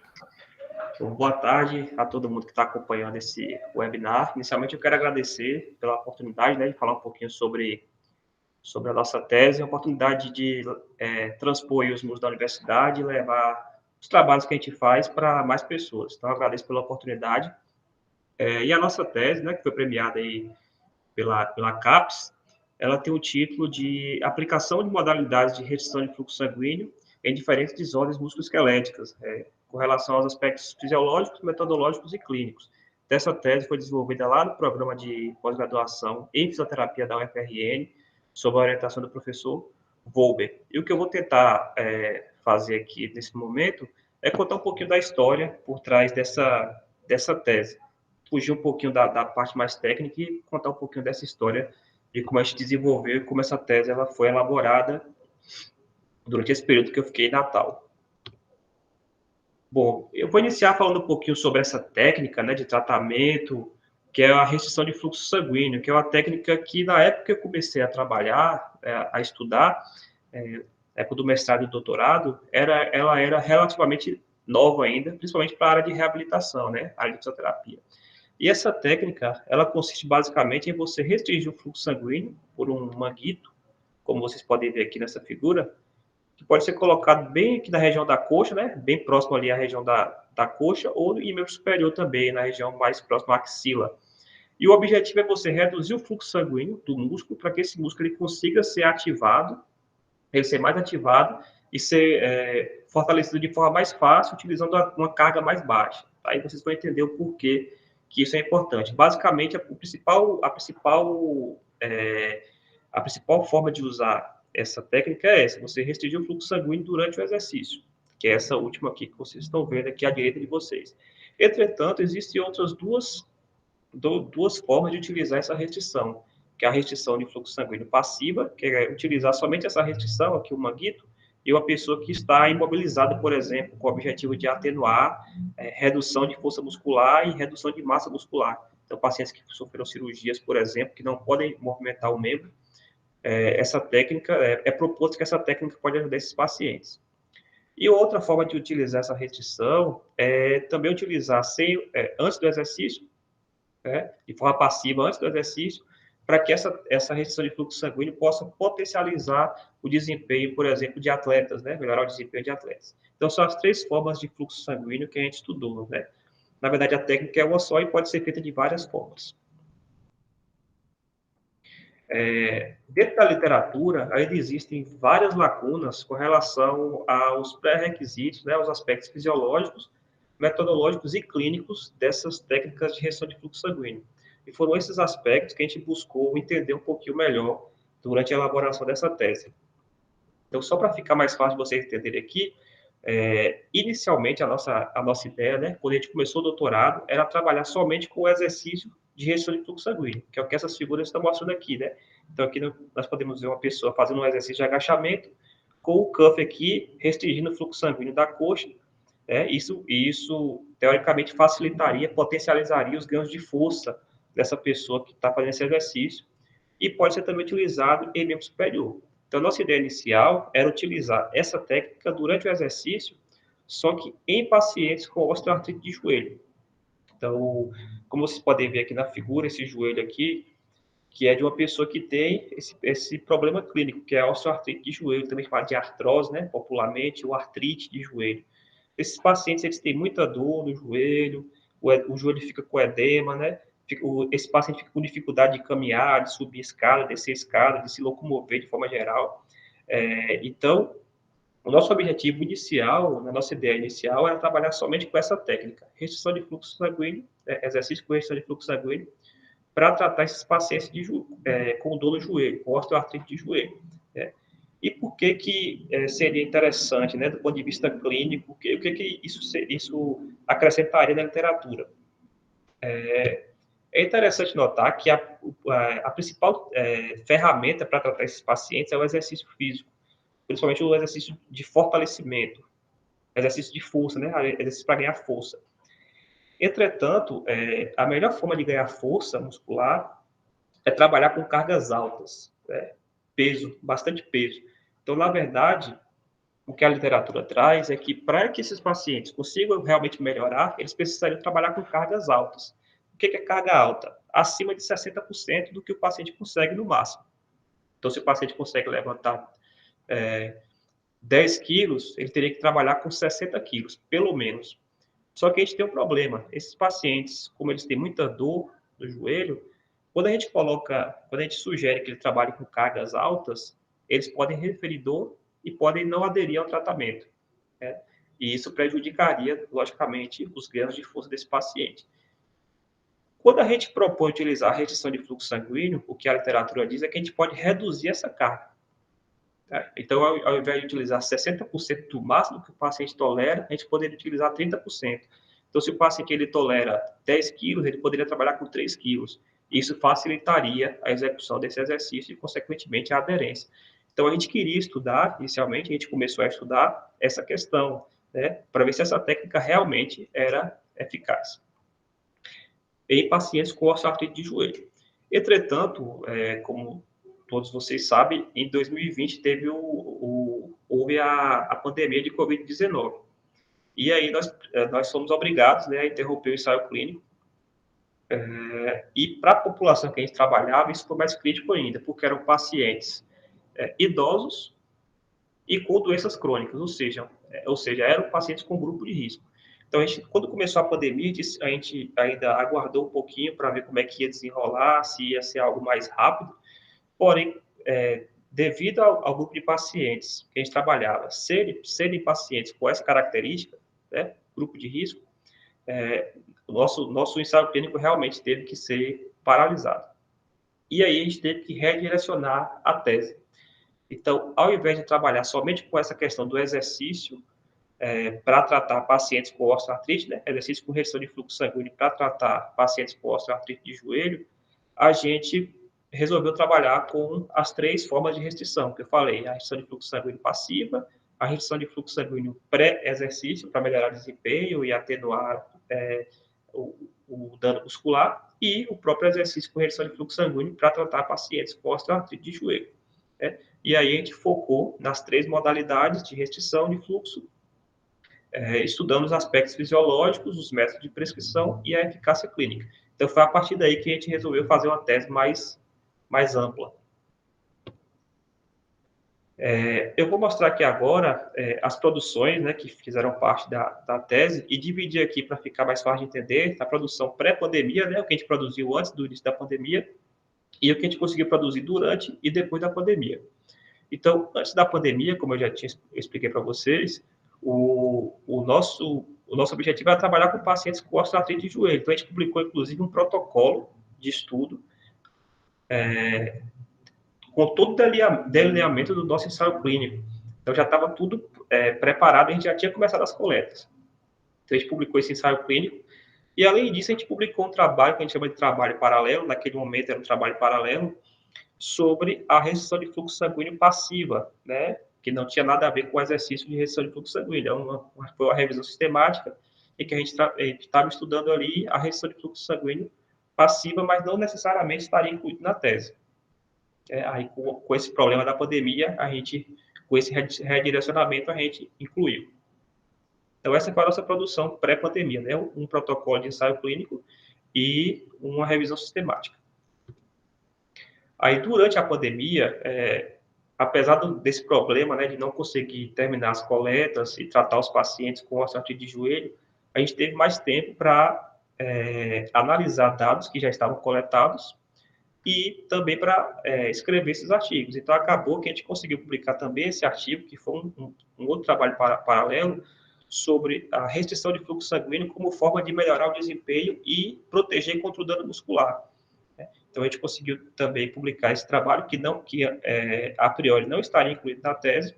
Boa tarde a todo mundo que está acompanhando esse webinar. Inicialmente, eu quero agradecer pela oportunidade, né, de falar um pouquinho sobre a nossa tese, a oportunidade de transpor os muros da universidade e levar os trabalhos que a gente faz para mais pessoas. Então, eu agradeço pela oportunidade. E a nossa tese, né, que foi premiada aí pela CAPES, ela tem o título de Aplicação de modalidades de restrição de fluxo sanguíneo em diferentes desordens musculoesqueléticas, com relação aos aspectos fisiológicos, metodológicos e clínicos. Essa tese foi desenvolvida lá no programa de pós-graduação em fisioterapia da UFRN, sob a orientação do professor Volber. E o que eu vou tentar fazer aqui nesse momento é contar um pouquinho da história por trás dessa tese. Fugir um pouquinho da parte mais técnica e contar um pouquinho dessa história e como a gente desenvolveu e como essa tese ela foi elaborada durante esse período que eu fiquei em Natal. Bom, eu vou iniciar falando um pouquinho sobre essa técnica, né, de tratamento, que é a restrição de fluxo sanguíneo, que é uma técnica que, na época que eu comecei a trabalhar, a estudar, época do mestrado e doutorado, ela era relativamente nova ainda, principalmente para a área de reabilitação, né, a área de fisioterapia. E essa técnica, ela consiste basicamente em você restringir o fluxo sanguíneo por um manguito, como vocês podem ver aqui nessa figura, que pode ser colocado bem aqui na região da coxa, né, bem próximo ali à região da coxa, ou em membro superior também, na região mais próxima à axila. E o objetivo é você reduzir o fluxo sanguíneo do músculo para que esse músculo ele consiga ser ativado, ele ser mais ativado e ser fortalecido de forma mais fácil, utilizando uma carga mais baixa. Aí vocês vão entender o porquê que isso é importante. Basicamente, a principal forma de usar essa técnica é essa, você restringir o fluxo sanguíneo durante o exercício, que é essa última aqui que vocês estão vendo aqui à direita de vocês. Entretanto, existem outras duas formas de utilizar essa restrição, que é a restrição de fluxo sanguíneo passiva, que é utilizar somente essa restrição, aqui o manguito, e uma pessoa que está imobilizada, por exemplo, com o objetivo de atenuar redução de força muscular e redução de massa muscular. Então, pacientes que sofreram cirurgias, por exemplo, que não podem movimentar o membro, essa técnica, é proposto que essa técnica pode ajudar esses pacientes. E outra forma de utilizar essa restrição é também utilizar antes do exercício, de forma passiva antes do exercício, para que essa restrição de fluxo sanguíneo possa potencializar o desempenho, por exemplo, de atletas, né? Melhorar o desempenho de atletas. Então, são as 3 formas de fluxo sanguíneo que a gente estudou, né? Na verdade, a técnica é uma só e pode ser feita de várias formas. Dentro da literatura, ainda existem várias lacunas com relação aos pré-requisitos, né, aos aspectos fisiológicos, metodológicos e clínicos dessas técnicas de restrição de fluxo sanguíneo. E foram esses aspectos que a gente buscou entender um pouquinho melhor durante a elaboração dessa tese. Então, só para ficar mais fácil de vocês entenderem aqui, inicialmente a nossa ideia, né, quando a gente começou o doutorado, era trabalhar somente com o exercício de restrição de fluxo sanguíneo, que é o que essas figuras estão mostrando aqui, né? Então, aqui nós podemos ver uma pessoa fazendo um exercício de agachamento, com o cuff aqui, restringindo o fluxo sanguíneo da coxa, isso, teoricamente, facilitaria, potencializaria os ganhos de força dessa pessoa que está fazendo esse exercício, e pode ser também utilizado em membro superior. Então, nossa ideia inicial era utilizar essa técnica durante o exercício, só que em pacientes com osteoartrite de joelho. Então, como vocês podem ver aqui na figura, esse joelho aqui, que é de uma pessoa que tem esse problema clínico, que é a osteoartrite de joelho, também chamada de artrose, né, popularmente, ou artrite de joelho. Esses pacientes, eles têm muita dor no joelho, o joelho fica com edema, né, esse paciente fica com dificuldade de caminhar, de subir escada, descer escada, de se locomover de forma geral. Então, o nosso objetivo inicial, na nossa ideia inicial, era trabalhar somente com essa técnica, restrição de fluxo sanguíneo, exercício com restrição de fluxo sanguíneo, para tratar esses pacientes com dor no joelho, com osteoartrite de joelho. Né? E por que seria interessante, né, do ponto de vista clínico, o que isso acrescentaria na literatura? É interessante notar que a principal ferramenta para tratar esses pacientes é o exercício físico, principalmente o exercício de fortalecimento, exercício de força, né, exercício para ganhar força. Entretanto, a melhor forma de ganhar força muscular é trabalhar com cargas altas, né? Peso, bastante peso. Então, na verdade, o que a literatura traz é que para que esses pacientes consigam realmente melhorar, eles precisariam trabalhar com cargas altas. O que é carga alta? Acima de 60% do que o paciente consegue no máximo. Então, se o paciente consegue levantar 10 quilos, ele teria que trabalhar com 60 quilos, pelo menos. Só que a gente tem um problema. Esses pacientes, como eles têm muita dor no joelho, quando a gente sugere que ele trabalhe com cargas altas, eles podem referir dor e podem não aderir ao tratamento. Né? E isso prejudicaria, logicamente, os ganhos de força desse paciente. Quando a gente propõe utilizar a restrição de fluxo sanguíneo, o que a literatura diz é que a gente pode reduzir essa carga. Tá? Então, ao invés de utilizar 60% do máximo que o paciente tolera, a gente poderia utilizar 30%. Então, se o paciente ele tolera 10 quilos, ele poderia trabalhar com 3 quilos. Isso facilitaria a execução desse exercício e, consequentemente, a aderência. Então, a gente queria estudar, inicialmente, a gente começou a estudar essa questão, né, para ver se essa técnica realmente era eficaz em pacientes com osteoartrite de joelho. Entretanto, como todos vocês sabem, em 2020 houve a pandemia de Covid-19. E aí nós fomos obrigados, né, a interromper o ensaio clínico. E para a população que a gente trabalhava, isso foi mais crítico ainda, porque eram pacientes idosos e com doenças crônicas, ou seja, eram pacientes com grupo de risco. Então, quando começou a pandemia, a gente ainda aguardou um pouquinho para ver como é que ia desenrolar, se ia ser algo mais rápido. Porém, devido ao grupo de pacientes que a gente trabalhava, serem pacientes com essa característica, né, grupo de risco, o nosso ensaio clínico realmente teve que ser paralisado. E aí a gente teve que redirecionar a tese. Então, ao invés de trabalhar somente com essa questão do exercício para tratar pacientes com osteoartrite, né, exercício com restrição de fluxo sanguíneo para tratar pacientes com osteoartrite de joelho, a gente resolveu trabalhar com as 3 formas de restrição que eu falei: a restrição de fluxo sanguíneo passiva, a restrição de fluxo sanguíneo pré-exercício para melhorar o desempenho e atenuar o dano muscular, e o próprio exercício com restrição de fluxo sanguíneo para tratar pacientes com osteoartrite de joelho. Né? E aí a gente focou nas 3 modalidades de restrição de fluxo, estudando os aspectos fisiológicos, os métodos de prescrição e a eficácia clínica. Então, foi a partir daí que a gente resolveu fazer uma tese mais ampla. Eu vou mostrar aqui agora as produções, né, que fizeram parte da tese e dividir aqui para ficar mais fácil de entender a produção pré-pandemia, né, o que a gente produziu antes do início da pandemia, e o que a gente conseguiu produzir durante e depois da pandemia. Então, antes da pandemia, como eu já expliquei para vocês, o nosso objetivo era trabalhar com pacientes com osteoartrite de joelho. Então, a gente publicou, inclusive, um protocolo de estudo com todo o delineamento do nosso ensaio clínico. Então, já estava tudo preparado, a gente já tinha começado as coletas. Então, a gente publicou esse ensaio clínico. E, além disso, a gente publicou um trabalho que a gente chama de trabalho paralelo, naquele momento era um trabalho paralelo, sobre a restrição de fluxo sanguíneo passiva, né? Que não tinha nada a ver com o exercício de restrição de fluxo sanguíneo. Foi uma revisão sistemática em que a gente estava estudando ali a restrição de fluxo sanguíneo passiva, mas não necessariamente estaria incluído na tese. Aí, com esse problema da pandemia, com esse redirecionamento, a gente incluiu. Então, essa foi a nossa produção pré-pandemia, né? Um protocolo de ensaio clínico e uma revisão sistemática. Aí, durante a pandemia, apesar desse problema, né, de não conseguir terminar as coletas e tratar os pacientes com osteoartrite de joelho, a gente teve mais tempo para analisar dados que já estavam coletados e também para escrever esses artigos. Então, acabou que a gente conseguiu publicar também esse artigo, que foi um outro trabalho paralelo, sobre a restrição de fluxo sanguíneo como forma de melhorar o desempenho e proteger contra o dano muscular. Então, a gente conseguiu também publicar esse trabalho, que a priori não estaria incluído na tese,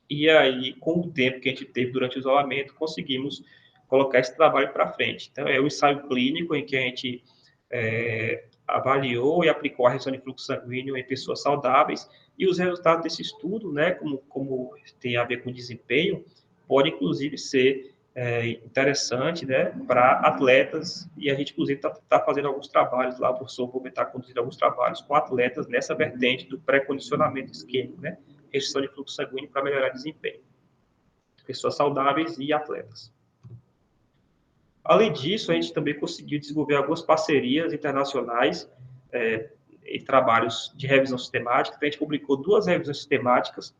e aí, com o tempo que a gente teve durante o isolamento, conseguimos colocar esse trabalho para frente. Então, é o ensaio clínico em que a gente avaliou e aplicou a restrição de fluxo sanguíneo em pessoas saudáveis, e os resultados desse estudo, né, como tem a ver com desempenho, pode, inclusive, ser interessante, né, para atletas, e a gente, inclusive, está fazendo alguns trabalhos lá, o professor Rubem está conduzindo alguns trabalhos com atletas nessa vertente do pré-condicionamento isquêmico, né, restrição de fluxo sanguíneo para melhorar desempenho. Pessoas saudáveis e atletas. Além disso, a gente também conseguiu desenvolver algumas parcerias internacionais em trabalhos de revisão sistemática. Então, a gente publicou 2 revisões sistemáticas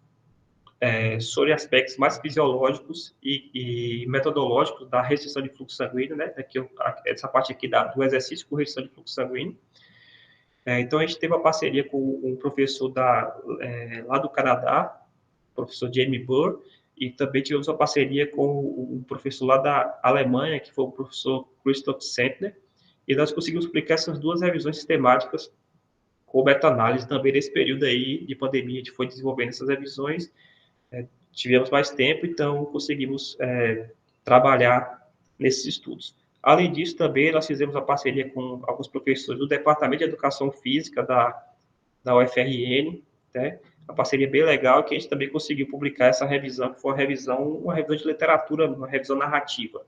sobre aspectos mais fisiológicos e metodológicos da restrição de fluxo sanguíneo, né? Essa parte aqui do exercício com restrição de fluxo sanguíneo. Então, a gente teve uma parceria com um professor lá do Canadá, o professor Jamie Burr, e também tivemos uma parceria com um professor lá da Alemanha, que foi o professor Christoph Sentner, e nós conseguimos publicar essas 2 revisões sistemáticas com meta-análise também nesse período aí de pandemia. A gente foi desenvolvendo essas revisões, tivemos mais tempo, então conseguimos trabalhar nesses estudos. Além disso, também nós fizemos uma parceria com alguns professores do Departamento de Educação Física da UFRN, né? Uma parceria bem legal, que a gente também conseguiu publicar essa revisão, que foi uma revisão de literatura, uma revisão narrativa.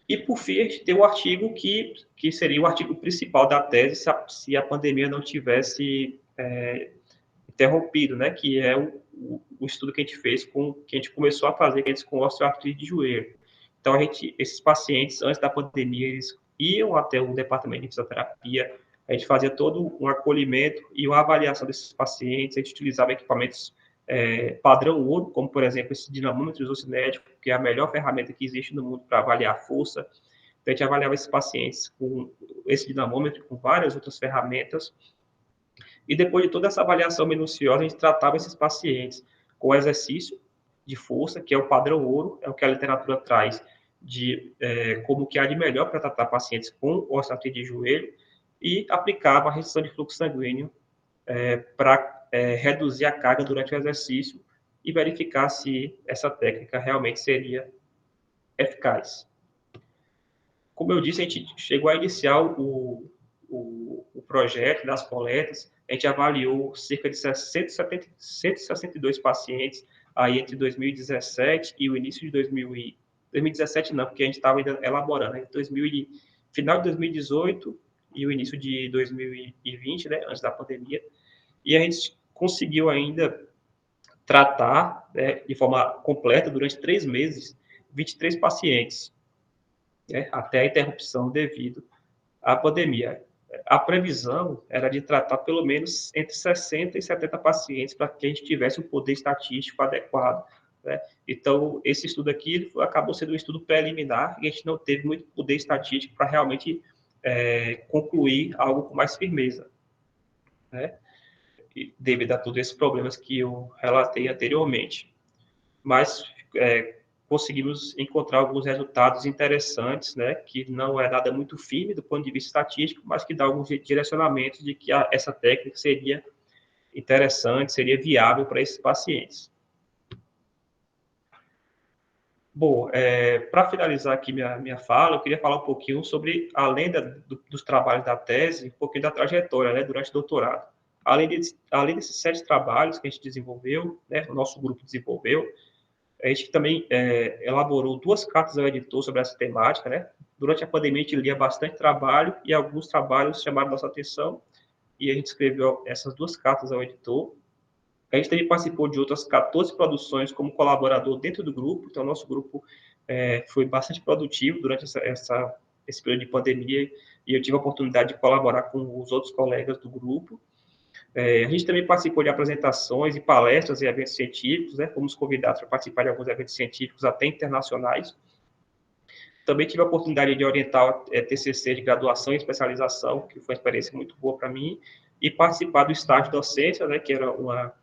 E, por fim, a gente tem o artigo que seria o artigo principal da tese, se a pandemia não tivesse interrompido, né? Que é o estudo que a gente fez, que a gente começou a fazer, que a gente com osteoartrite de joelho. Então, esses pacientes, antes da pandemia, eles iam até o departamento de fisioterapia, a gente fazia todo um acolhimento e uma avaliação desses pacientes, a gente utilizava equipamentos padrão ouro, como, por exemplo, esse dinamômetro isocinético, que é a melhor ferramenta que existe no mundo para avaliar a força. Então, a gente avaliava esses pacientes com esse dinamômetro, com várias outras ferramentas, e depois de toda essa avaliação minuciosa, a gente tratava esses pacientes com exercício de força, que é o padrão ouro, é o que a literatura traz como que há de melhor para tratar pacientes com osteoartrite de joelho, e aplicava a restrição de fluxo sanguíneo para reduzir a carga durante o exercício e verificar se essa técnica realmente seria eficaz. Como eu disse, a gente chegou a iniciar o projeto das coletas, a gente avaliou cerca de 162 pacientes aí entre 2017 e o início de 2017 não, porque a gente estava ainda elaborando, né? Final de 2018 e o início de 2020, né, antes da pandemia, e a gente conseguiu ainda tratar, né, de forma completa, durante 3 meses, 23 pacientes, né, até a interrupção devido à pandemia. A previsão era de tratar pelo menos entre 60 e 70 pacientes para que a gente tivesse um poder estatístico adequado, né? Então, esse estudo aqui acabou sendo um estudo preliminar e a gente não teve muito poder estatístico para realmente concluir algo com mais firmeza, né? Devido a todos esses problemas que eu relatei anteriormente. Mas conseguimos encontrar alguns resultados interessantes, né, que não é nada muito firme do ponto de vista estatístico, mas que dá alguns direcionamentos de que essa técnica seria interessante, seria viável para esses pacientes. Bom, para finalizar aqui minha fala, eu queria falar um pouquinho sobre, além dos trabalhos da tese, um pouquinho da trajetória, né, durante o doutorado. Além desses 7 trabalhos que a gente desenvolveu, né, o nosso grupo desenvolveu, a gente também elaborou 2 cartas ao editor sobre essa temática, né? Durante a pandemia, a gente lia bastante trabalho e alguns trabalhos chamaram nossa atenção e a gente escreveu essas 2 cartas ao editor. A gente também participou de outras 14 produções como colaborador dentro do grupo, então nosso grupo foi bastante produtivo durante esse período de pandemia e eu tive a oportunidade de colaborar com os outros colegas do grupo. A gente também participou de apresentações e palestras e eventos científicos, né? Fomos convidados para participar de alguns eventos científicos até internacionais. Também tive a oportunidade de orientar TCC de graduação e especialização, que foi uma experiência muito boa para mim, e participar do estágio de docência, né? Que era uma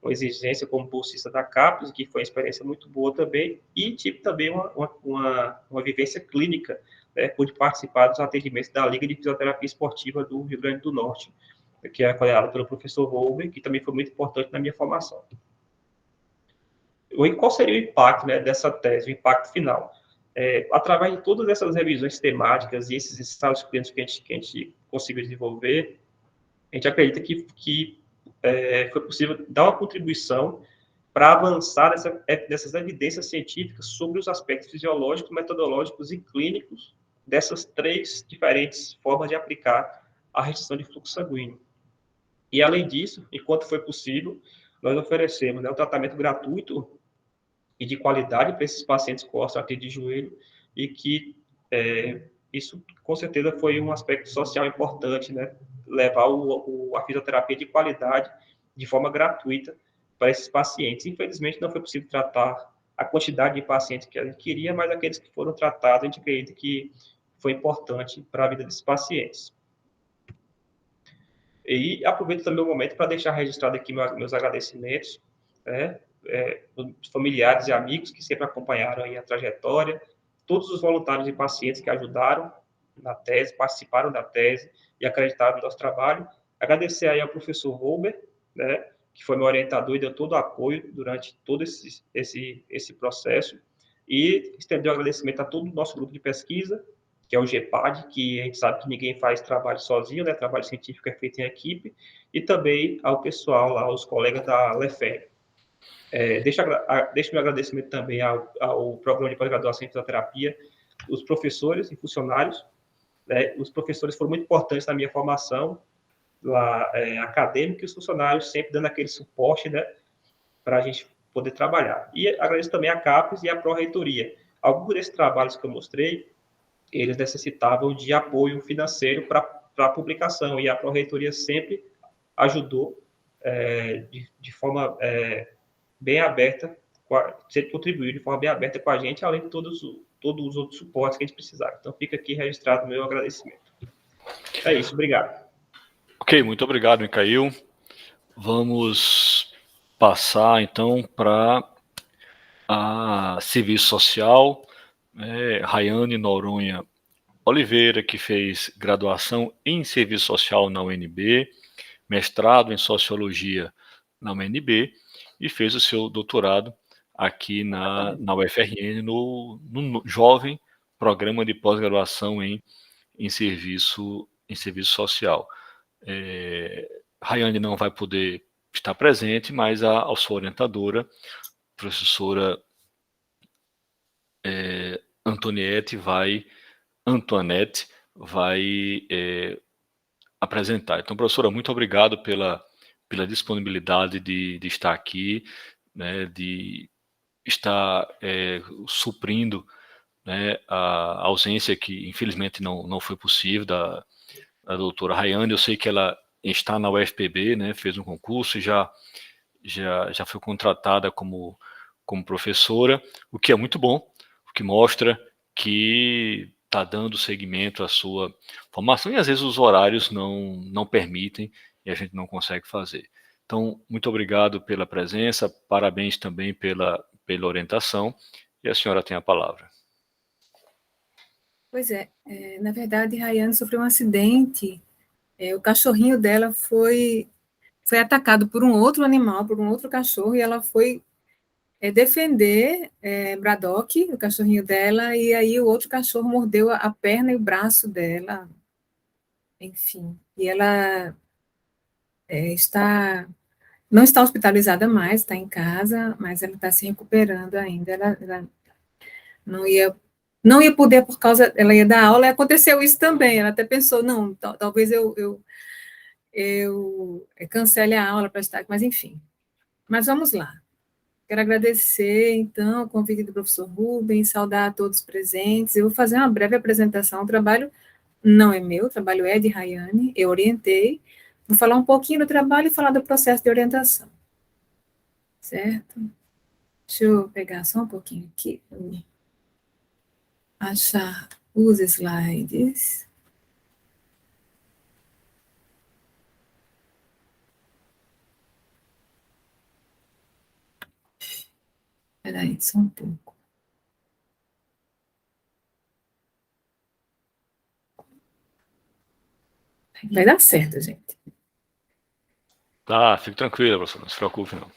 exigência como bolsista da CAPES, que foi uma experiência muito boa também, e tive também uma vivência clínica, né? Pude participar dos atendimentos da Liga de Fisioterapia Esportiva do Rio Grande do Norte, que é coordenada pelo professor Wolber, que também foi muito importante na minha formação. E qual seria o impacto, né, dessa tese, o impacto final? Através de todas essas revisões temáticas e esses ensaios clínicos que a gente conseguiu desenvolver, a gente acredita que foi possível dar uma contribuição para avançar nessas evidências científicas sobre os aspectos fisiológicos, metodológicos e clínicos dessas 3 diferentes formas de aplicar a restrição de fluxo sanguíneo. E, além disso, enquanto foi possível, nós oferecemos, né, um tratamento gratuito e de qualidade para esses pacientes com osteoartrite de joelho e que isso, com certeza, foi um aspecto social importante, né, levar a fisioterapia de qualidade de forma gratuita para esses pacientes. Infelizmente, não foi possível tratar a quantidade de pacientes que a gente queria, mas aqueles que foram tratados, a gente acredita que foi importante para a vida desses pacientes. E aproveito também o momento para deixar registrado aqui meus agradecimentos, né, os familiares e amigos que sempre acompanharam aí a trajetória, todos os voluntários e pacientes que ajudaram na tese, participaram da tese e acreditaram no nosso trabalho. Agradecer aí ao professor Wolber, né, que foi meu orientador e deu todo o apoio durante todo esse processo. E estender o agradecimento a todo o nosso grupo de pesquisa, que é o GEPAD, que a gente sabe que ninguém faz trabalho sozinho, né? Trabalho científico é feito em equipe, e também ao pessoal lá, aos colegas da LEFER. Deixo meu agradecimento também ao programa de pós-graduação em fisioterapia, os professores e funcionários, né? Os professores foram muito importantes na minha formação lá, acadêmica, e os funcionários sempre dando aquele suporte, né, para a gente poder trabalhar. E agradeço também a CAPES e a Pró-Reitoria. Alguns desses trabalhos que eu mostrei, eles necessitavam de apoio financeiro para a publicação, e a Pró-Reitoria sempre ajudou de forma bem aberta, sempre contribuiu de forma bem aberta com a gente, além de todos os outros suportes que a gente precisar. Então, fica aqui registrado o meu agradecimento. É isso, obrigado. Ok, muito obrigado, Micael. Vamos passar, então, para a Serviço Social, Rayane Noronha Oliveira, que fez graduação em Serviço Social na UNB, mestrado em Sociologia na UNB e fez o seu doutorado aqui na UFRN, no jovem programa de pós-graduação em serviço social. Rayane não vai poder estar presente, mas a sua orientadora, professora Antoinette, vai apresentar. Então, professora, muito obrigado pela disponibilidade de estar aqui, né, de estar suprindo, né, a ausência que, infelizmente, não foi possível da doutora Rayane. Eu sei que ela está na UFPB, né, fez um concurso e já foi contratada como professora, o que é muito bom, o que mostra que está dando seguimento à sua formação, e às vezes os horários não permitem e a gente não consegue fazer. Então, muito obrigado pela presença, parabéns também pela orientação, e a senhora tem a palavra. Pois na verdade, Rayane sofreu um acidente, o cachorrinho dela foi atacado por um outro animal, por um outro cachorro, e ela foi defender Braddock, o cachorrinho dela, e aí o outro cachorro mordeu a perna e o braço dela, enfim, e ela não está hospitalizada mais, está em casa, mas ela está se recuperando ainda, ela não ia poder por causa, ela ia dar aula, e aconteceu isso também, ela até pensou, não, talvez eu cancele a aula para estar aqui, mas enfim, mas vamos lá. Quero agradecer, então, o convite do professor Rubens, saudar a todos presentes. Eu vou fazer uma breve apresentação. O trabalho não é meu, o trabalho é de Rayane, eu orientei. Vou falar um pouquinho do trabalho e falar do processo de orientação. Certo? Deixa eu pegar só um pouquinho aqui, achar os slides. Espera aí, só um pouco. Vai dar certo, gente. Tá, fique tranquila, professor, não se preocupe, não.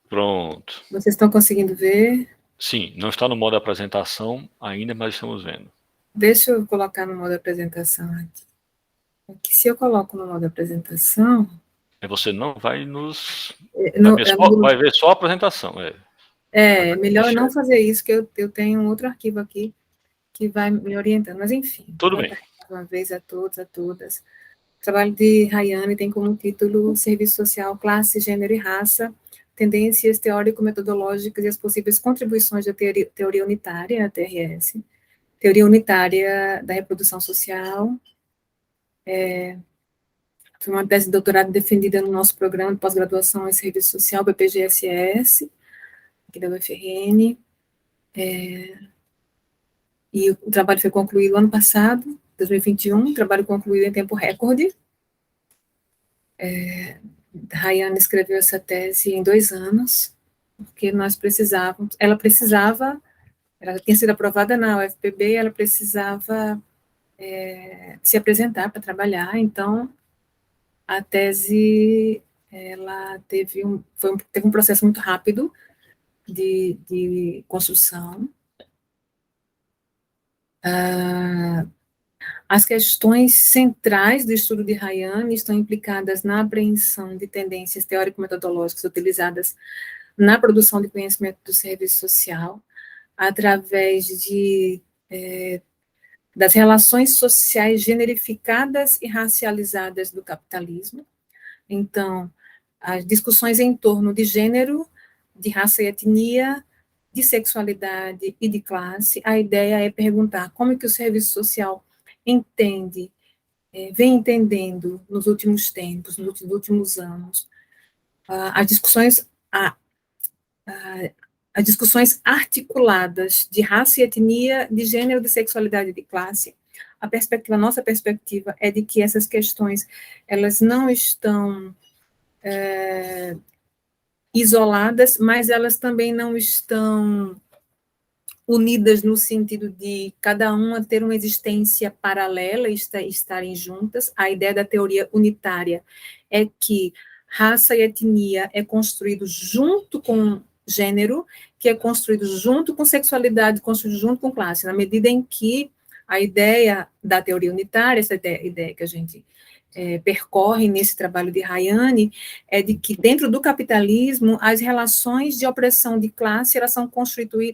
Pronto. Vocês estão conseguindo ver? Sim, não está no modo apresentação ainda, mas estamos vendo. Deixa eu colocar no modo apresentação aqui. Aqui, se eu coloco no modo apresentação... Você não vai nos... vai vai ver só a apresentação. Melhor não fazer isso, que eu tenho um outro arquivo aqui que vai me orientando. Mas, enfim. Tudo bem. Uma vez a todos, a todas. O trabalho de Rayane tem como título Serviço Social, Classe, Gênero e Raça, Tendências Teórico-Metodológicas e as possíveis contribuições da teoria unitária, a TRS, Teoria Unitária da Reprodução Social. Foi uma tese de doutorado defendida no nosso programa de pós-graduação em Serviço Social, BPGSS, aqui da UFRN. E o trabalho foi concluído ano passado, 2021, trabalho concluído em tempo recorde. Rayane escreveu essa tese em 2 anos, porque nós precisávamos, ela tinha sido aprovada na UFPB, ela precisava se apresentar para trabalhar, então a tese ela teve um processo muito rápido de construção. As questões centrais do estudo de Rayane estão implicadas na apreensão de tendências teórico-metodológicas utilizadas na produção de conhecimento do serviço social, através das relações sociais generificadas e racializadas do capitalismo. Então, as discussões em torno de gênero, de raça e etnia, de sexualidade e de classe, a ideia é perguntar como que o serviço social vem entendendo nos últimos tempos, nos últimos anos, as discussões articuladas de raça e etnia, de gênero, de sexualidade e de classe. Nossa perspectiva é de que essas questões, elas não estão isoladas, mas elas também não estão unidas no sentido de cada uma ter uma existência paralela e estarem juntas. A ideia da teoria unitária é que raça e etnia é construído junto com gênero, que é construído junto com sexualidade, construído junto com classe, na medida em que a ideia da teoria unitária, essa ideia que a gente percorre nesse trabalho de Rayane, é de que dentro do capitalismo, as relações de opressão de classe, elas são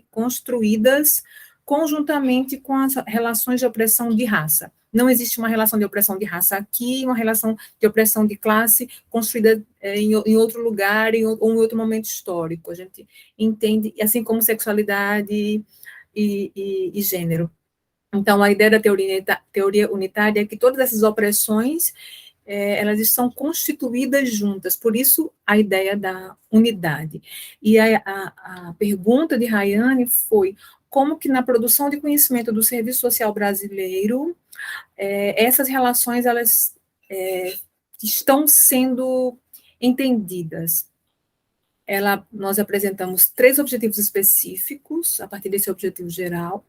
construídas conjuntamente com as relações de opressão de raça. Não existe uma relação de opressão de raça aqui, uma relação de opressão de classe construída em outro lugar, ou em outro momento histórico. A gente entende, assim como sexualidade e gênero. Então, a ideia da teoria unitária é que todas essas opressões, elas estão constituídas juntas, por isso a ideia da unidade. E a pergunta de Rayane foi como que na produção de conhecimento do serviço social brasileiro, essas relações, elas estão sendo entendidas. Nós apresentamos 3 objetivos específicos, a partir desse objetivo geral.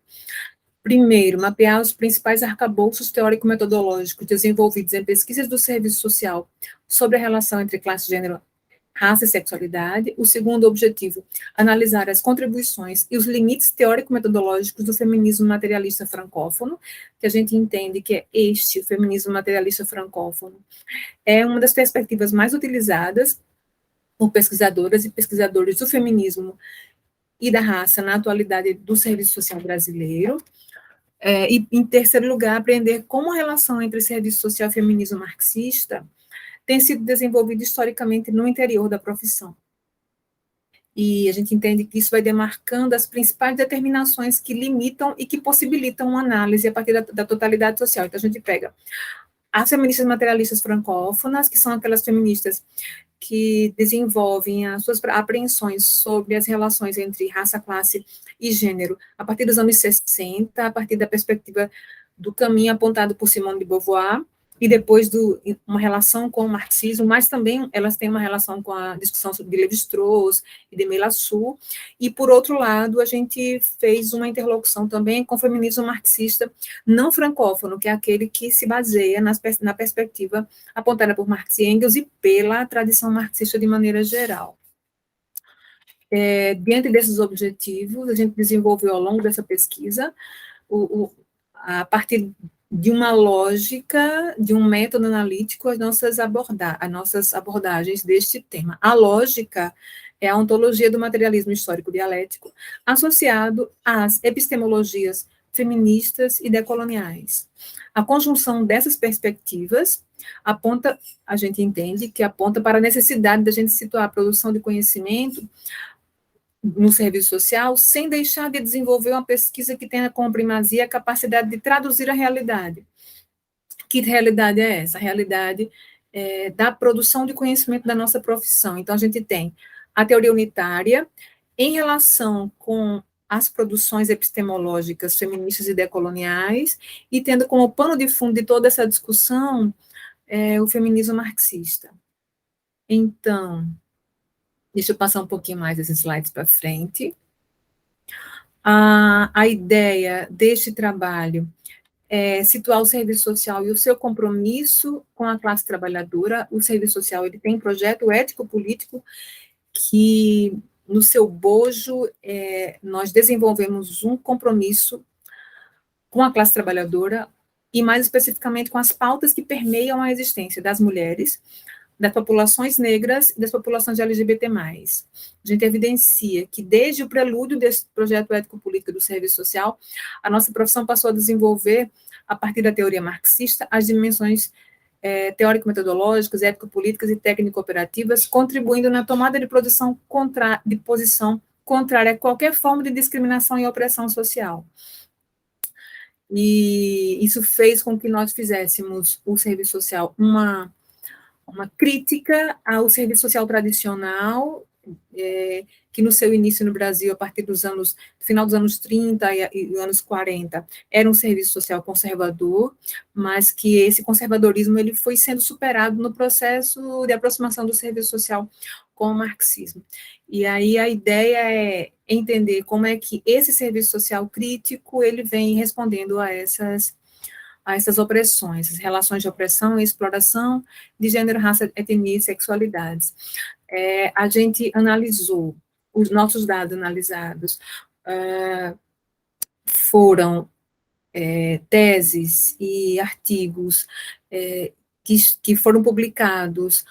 Primeiro, mapear os principais arcabouços teórico-metodológicos desenvolvidos em pesquisas do serviço social sobre a relação entre classe, gênero, raça e sexualidade. O segundo objetivo, analisar as contribuições e os limites teórico-metodológicos do feminismo materialista francófono, que a gente entende que o feminismo materialista francófono, é uma das perspectivas mais utilizadas por pesquisadoras e pesquisadores do feminismo e da raça na atualidade do serviço social brasileiro. E, em terceiro lugar, aprender como a relação entre serviço social e feminismo marxista tem sido desenvolvida historicamente no interior da profissão. E a gente entende que isso vai demarcando as principais determinações que limitam e que possibilitam uma análise a partir da totalidade social. Então, a gente pega as feministas materialistas francófonas, que são aquelas feministas que desenvolvem as suas apreensões sobre as relações entre raça, classe e gênero a partir dos anos 60, a partir da perspectiva do caminho apontado por Simone de Beauvoir, e depois uma relação com o marxismo, mas também elas têm uma relação com a discussão sobre Lévi-Strauss e de Meillassoux, e, por outro lado, a gente fez uma interlocução também com o feminismo marxista não francófono, que é aquele que se baseia na perspectiva apontada por Marx e Engels e pela tradição marxista de maneira geral. Diante desses objetivos, a gente desenvolveu ao longo dessa pesquisa, a partir de uma lógica, de um método analítico, as nossas abordagens deste tema. A lógica é a ontologia do materialismo histórico dialético, associado às epistemologias feministas e decoloniais. A conjunção dessas perspectivas a gente entende que aponta para a necessidade da gente situar a produção de conhecimento no serviço social, sem deixar de desenvolver uma pesquisa que tenha como primazia a capacidade de traduzir a realidade. Que realidade é essa? A realidade da produção de conhecimento da nossa profissão. Então, a gente tem a teoria unitária em relação com as produções epistemológicas feministas e decoloniais, e tendo como pano de fundo de toda essa discussão o feminismo marxista. Então, deixa eu passar um pouquinho mais esses slides para frente. A ideia deste trabalho situar o serviço social e o seu compromisso com a classe trabalhadora. O serviço social ele tem um projeto ético-político que, no seu bojo, nós desenvolvemos um compromisso com a classe trabalhadora e, mais especificamente, com as pautas que permeiam a existência das mulheres, das populações negras e das populações LGBT+. A gente evidencia que, desde o prelúdio desse projeto ético-político do serviço social, a nossa profissão passou a desenvolver, a partir da teoria marxista, as dimensões teórico-metodológicas, ético-políticas e técnico-operativas, contribuindo na tomada de posição contrária a qualquer forma de discriminação e opressão social. E isso fez com que nós fizéssemos o serviço social uma crítica ao serviço social tradicional, que no seu início no Brasil, a partir do final dos anos 30 e anos 40, era um serviço social conservador, mas que esse conservadorismo ele foi sendo superado no processo de aproximação do serviço social com o marxismo. E aí a ideia é entender como é que esse serviço social crítico ele vem respondendo a essas opressões, as relações de opressão e exploração de gênero, raça, etnia e sexualidades. A gente analisou, os nossos dados analisados foram teses e artigos que foram publicados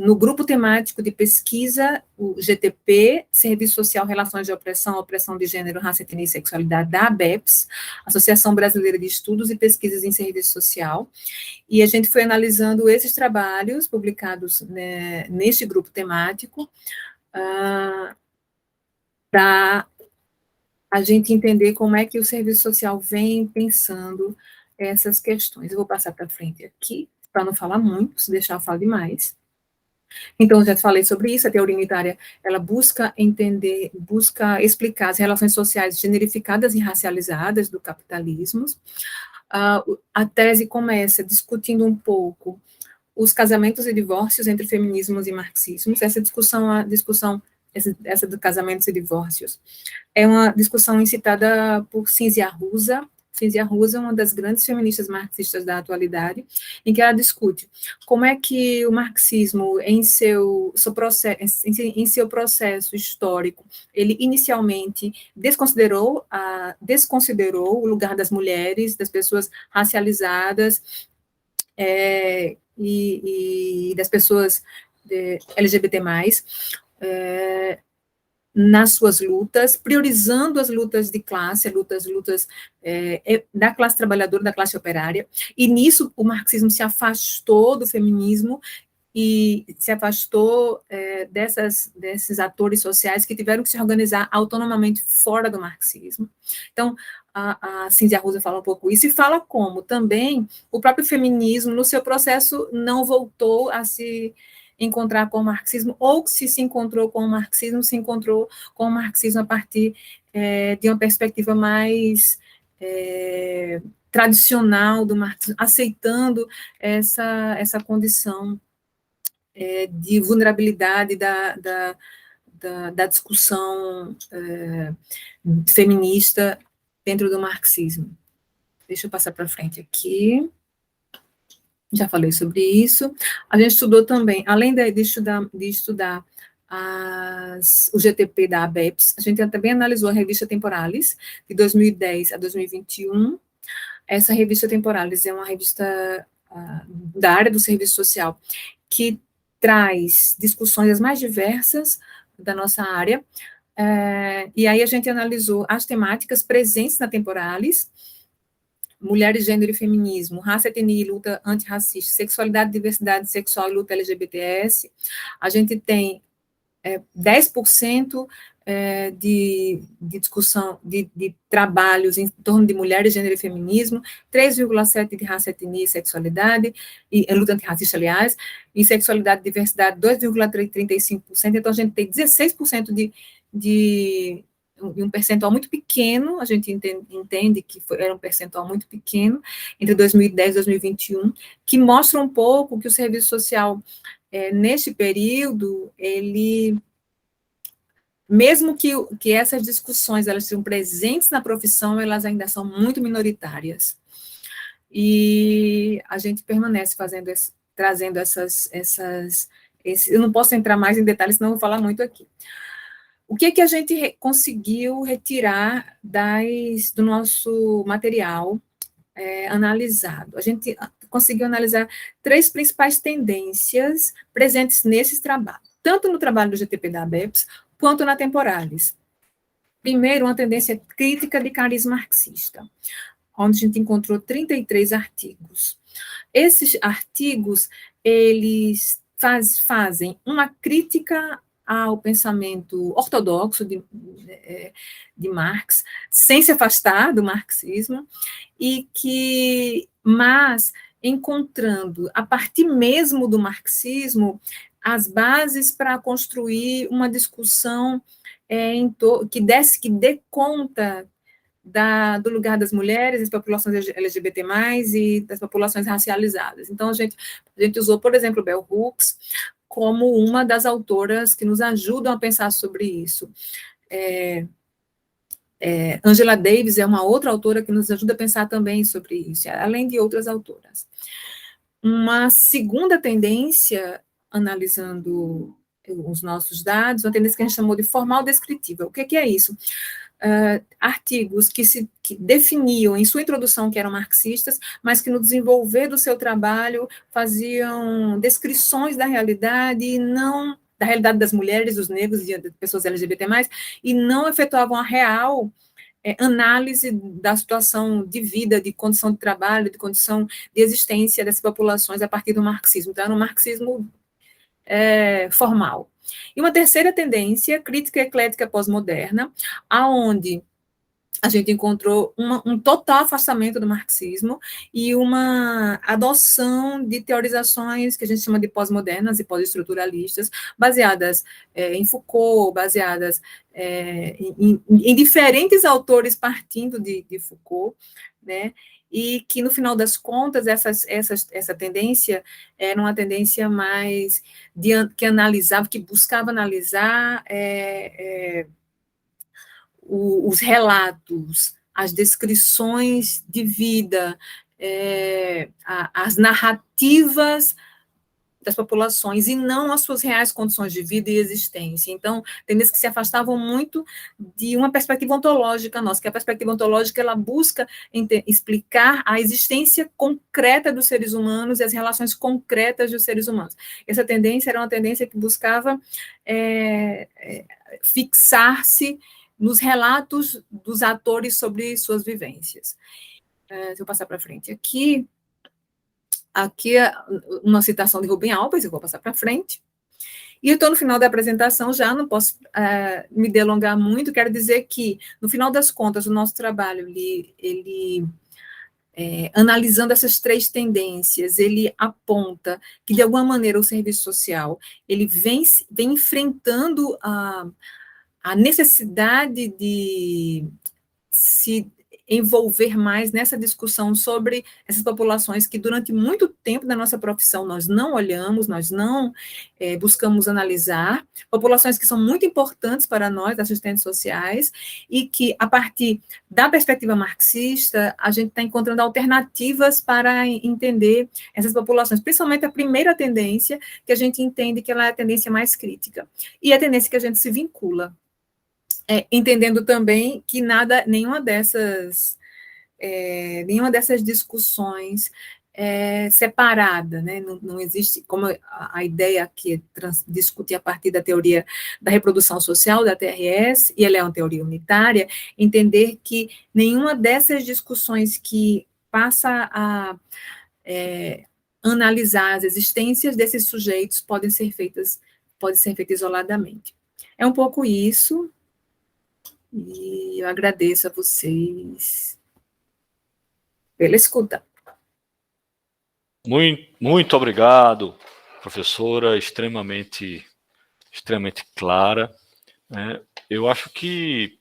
no grupo temático de pesquisa, o GTP, Serviço Social, Relações de Opressão, Opressão de Gênero, Raça, Etnia e Sexualidade, da ABEPS, Associação Brasileira de Estudos e Pesquisas em Serviço Social, e a gente foi analisando esses trabalhos publicados neste grupo temático, para a gente entender como é que o serviço social vem pensando essas questões. Eu vou passar para frente aqui, para não falar muito, se deixar eu falo demais. Então, já falei sobre isso, a teoria unitária, ela busca entender, busca explicar as relações sociais generificadas e racializadas do capitalismo. A tese começa discutindo um pouco os casamentos e divórcios entre feminismos e marxismos. Essa do casamentos e divórcios é uma discussão incitada por Cinzia Arruza. Cinzia Arruza é uma das grandes feministas marxistas da atualidade, em que ela discute como é que o marxismo, em seu processo histórico, ele inicialmente desconsiderou o lugar das mulheres, das pessoas racializadas, e das pessoas LGBT+, nas suas lutas, priorizando as lutas de classe, lutas da classe trabalhadora, da classe operária, e nisso o marxismo se afastou do feminismo e se afastou desses atores sociais que tiveram que se organizar autonomamente fora do marxismo. Então, a Cinzia Arruza fala um pouco isso, e fala como também o próprio feminismo, no seu processo, não voltou a se encontrar com o marxismo, ou se encontrou com o marxismo, se encontrou com o marxismo a partir de uma perspectiva mais tradicional do marxismo, aceitando essa condição de vulnerabilidade da discussão feminista dentro do marxismo. Deixa eu passar para frente aqui. Já falei sobre isso. A gente estudou também, além de estudar o GTP da ABEPS, a gente também analisou a revista Temporalis, de 2010 a 2021. Essa revista Temporalis é uma revista da área do serviço social, que traz discussões as mais diversas da nossa área, e aí a gente analisou as temáticas presentes na Temporalis: mulheres, gênero e feminismo, raça, etnia e luta antirracista, sexualidade, diversidade sexual e luta LGBTS. A gente tem 10% de discussão, de trabalhos em torno de mulheres, gênero e feminismo, 3,7% de raça, etnia e sexualidade, e luta antirracista, aliás, e sexualidade e diversidade, 2,35%. Então, a gente tem 16% de um percentual muito pequeno, a gente entende que era um percentual muito pequeno, entre 2010 e 2021, que mostra um pouco que o serviço social, neste período, ele, mesmo que essas discussões elas sejam presentes na profissão, elas ainda são muito minoritárias. e a gente permanece trazendo eu não posso entrar mais em detalhes, senão eu vou falar muito aqui. O que é que a gente conseguiu retirar do nosso material analisado? A gente conseguiu analisar 3 principais tendências presentes nesses trabalhos, tanto no trabalho do GTP da ABEPS, quanto na Temporalis. Primeiro, uma tendência crítica de cariz marxista, onde a gente encontrou 33 artigos. Esses artigos, eles fazem uma crítica ao pensamento ortodoxo de Marx, sem se afastar do marxismo, mas encontrando, a partir mesmo do marxismo, as bases para construir uma discussão que dê conta do lugar das mulheres, das populações LGBT+, e das populações racializadas. Então, a gente usou, por exemplo, Bell Hooks como uma das autoras que nos ajudam a pensar sobre isso. Angela Davis é uma outra autora que nos ajuda a pensar também sobre isso, além de outras autoras. Uma segunda tendência, analisando os nossos dados, uma tendência que a gente chamou de formal descritiva. O que é isso? Artigos que definiam em sua introdução que eram marxistas, mas que no desenvolver do seu trabalho faziam descrições da realidade, da realidade das mulheres, dos negros e das pessoas LGBT+, e não efetuavam a real análise da situação de vida, de condição de trabalho, de condição de existência dessas populações a partir do marxismo. Então, era um marxismo formal. E uma terceira tendência, crítica eclética pós-moderna, aonde a gente encontrou um total afastamento do marxismo e uma adoção de teorizações que a gente chama de pós-modernas e pós-estruturalistas, baseadas em Foucault, baseadas em diferentes autores partindo de Foucault, né? E que, no final das contas, essa tendência era uma tendência mais que analisava, que buscava analisar os relatos, as descrições de vida, as narrativas das populações, e não as suas reais condições de vida e existência. Então, tendências que se afastavam muito de uma perspectiva ontológica nossa, que a perspectiva ontológica, ela busca explicar a existência concreta dos seres humanos e as relações concretas dos seres humanos. Essa tendência era uma tendência que buscava fixar-se nos relatos dos atores sobre suas vivências. Se eu passar para frente aqui é uma citação de Rubem Alves, eu vou passar para frente. E eu estou no final da apresentação, já não posso me delongar muito, quero dizer que, no final das contas, o nosso trabalho, analisando essas 3 tendências, ele aponta que, de alguma maneira, o serviço social, ele vem enfrentando a necessidade de se envolver mais nessa discussão sobre essas populações que, durante muito tempo da nossa profissão, nós não olhamos, nós não buscamos analisar, populações que são muito importantes para nós, assistentes sociais, e que, a partir da perspectiva marxista, a gente está encontrando alternativas para entender essas populações, principalmente a primeira tendência, que a gente entende que ela é a tendência mais crítica, e a tendência que a gente se vincula. Entendendo também que nenhuma dessas discussões é separada, né? Não existe, como a ideia aqui é discutir a partir da teoria da reprodução social, da TRS, e ela é uma teoria unitária, entender que nenhuma dessas discussões que passa a analisar as existências desses sujeitos pode ser feita isoladamente. É um pouco isso. E eu agradeço a vocês pela escuta. Muito obrigado, professora, extremamente clara. Eu acho que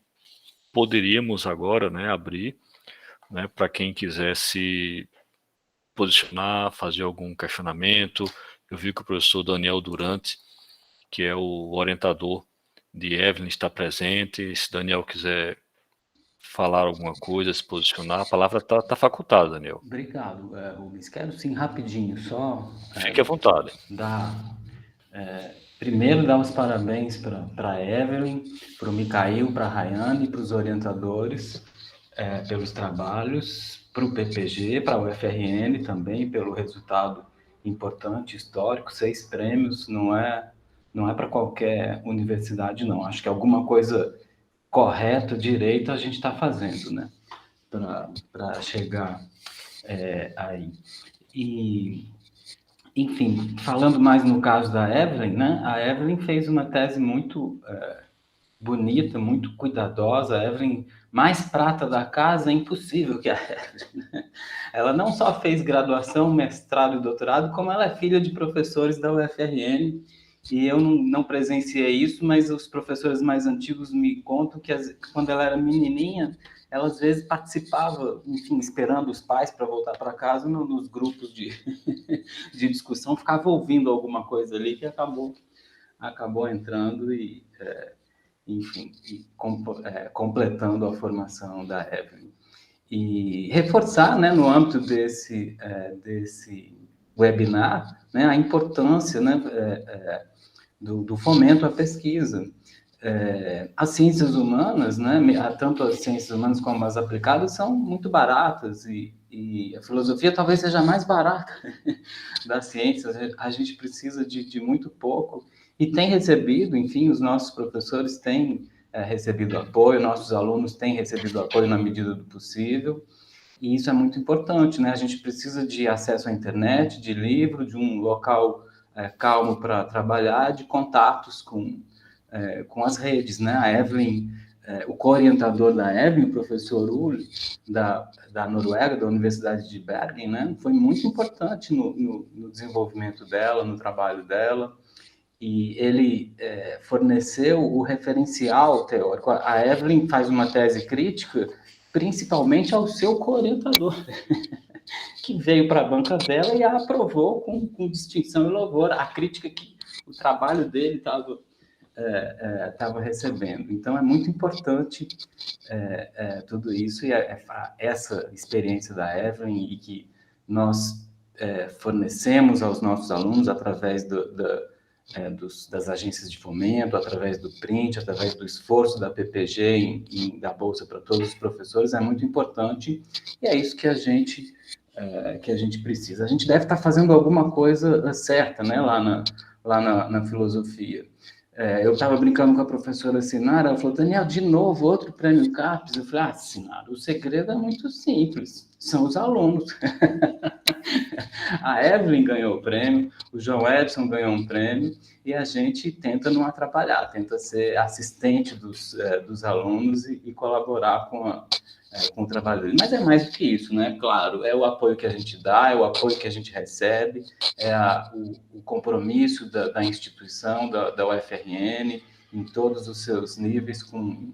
poderíamos agora, abrir, para quem quiser se posicionar, fazer algum questionamento. Eu vi que o professor Daniel Durante, que é o orientador de Evelyn, está presente. Se Daniel quiser falar alguma coisa, se posicionar, a palavra está facultada, Daniel. Obrigado, Rubens. Quero, sim, rapidinho, só Fique à vontade. Primeiro, dar os parabéns para a Evelyn, para o Micael, para a Rayane, para os orientadores, pelos trabalhos, para o PPG, para o UFRN também, pelo resultado importante, histórico, 6 prêmios, não é para qualquer universidade, não. Acho que alguma coisa correta, direita, a gente está fazendo, né? Para chegar aí. E, enfim, falando mais no caso da Evelyn, né? A Evelyn fez uma tese muito bonita, muito cuidadosa. A Evelyn, mais prata da casa, é impossível que a Evelyn. Ela não só fez graduação, mestrado e doutorado, como ela é filha de professores da UFRN. E eu não presenciei isso, mas os professores mais antigos me contam que quando ela era menininha, ela às vezes participava, enfim, esperando os pais para voltar para casa nos grupos de discussão, ficava ouvindo alguma coisa ali que acabou entrando e, enfim, completando a formação da Evelyn. E reforçar, né, no âmbito desse webinar, né, a importância, né, do fomento à pesquisa. As ciências humanas, né, tanto as ciências humanas como as aplicadas, são muito baratas e a filosofia talvez seja a mais barata das ciências. A gente precisa de muito pouco e tem recebido, enfim, os nossos professores têm recebido apoio, nossos alunos têm recebido apoio na medida do possível. E isso é muito importante, né? A gente precisa de acesso à internet, de livro, de um local calmo para trabalhar, de contatos com as redes, né? A Evelyn, o co-orientador da Evelyn, o professor Uli, da Noruega, da Universidade de Bergen, né? Foi muito importante no desenvolvimento dela, no trabalho dela, e ele forneceu o referencial teórico. A Evelyn faz uma tese crítica principalmente ao seu co-orientador, que veio para a banca dela e a aprovou com distinção e louvor, a crítica que o trabalho dele estava recebendo. Então, é muito importante tudo isso e essa experiência da Evelyn e que nós fornecemos aos nossos alunos através das agências de fomento, através do print, através do esforço da PPG da Bolsa para todos os professores, é muito importante e é isso que a gente precisa. A gente deve estar fazendo alguma coisa certa, né, lá na filosofia. Eu estava brincando com a professora Sinara, ela falou, Daniel, de novo, outro prêmio CAPES? Eu falei, Sinara, o segredo é muito simples, são os alunos. A Evelyn ganhou o prêmio, o João Edson ganhou um prêmio, e a gente tenta não atrapalhar, tenta ser assistente dos alunos e colaborar com o trabalho dele. Mas é mais do que isso, né? Claro, é o apoio que a gente dá, é o apoio que a gente recebe, o compromisso da instituição, da UFRN, em todos os seus níveis com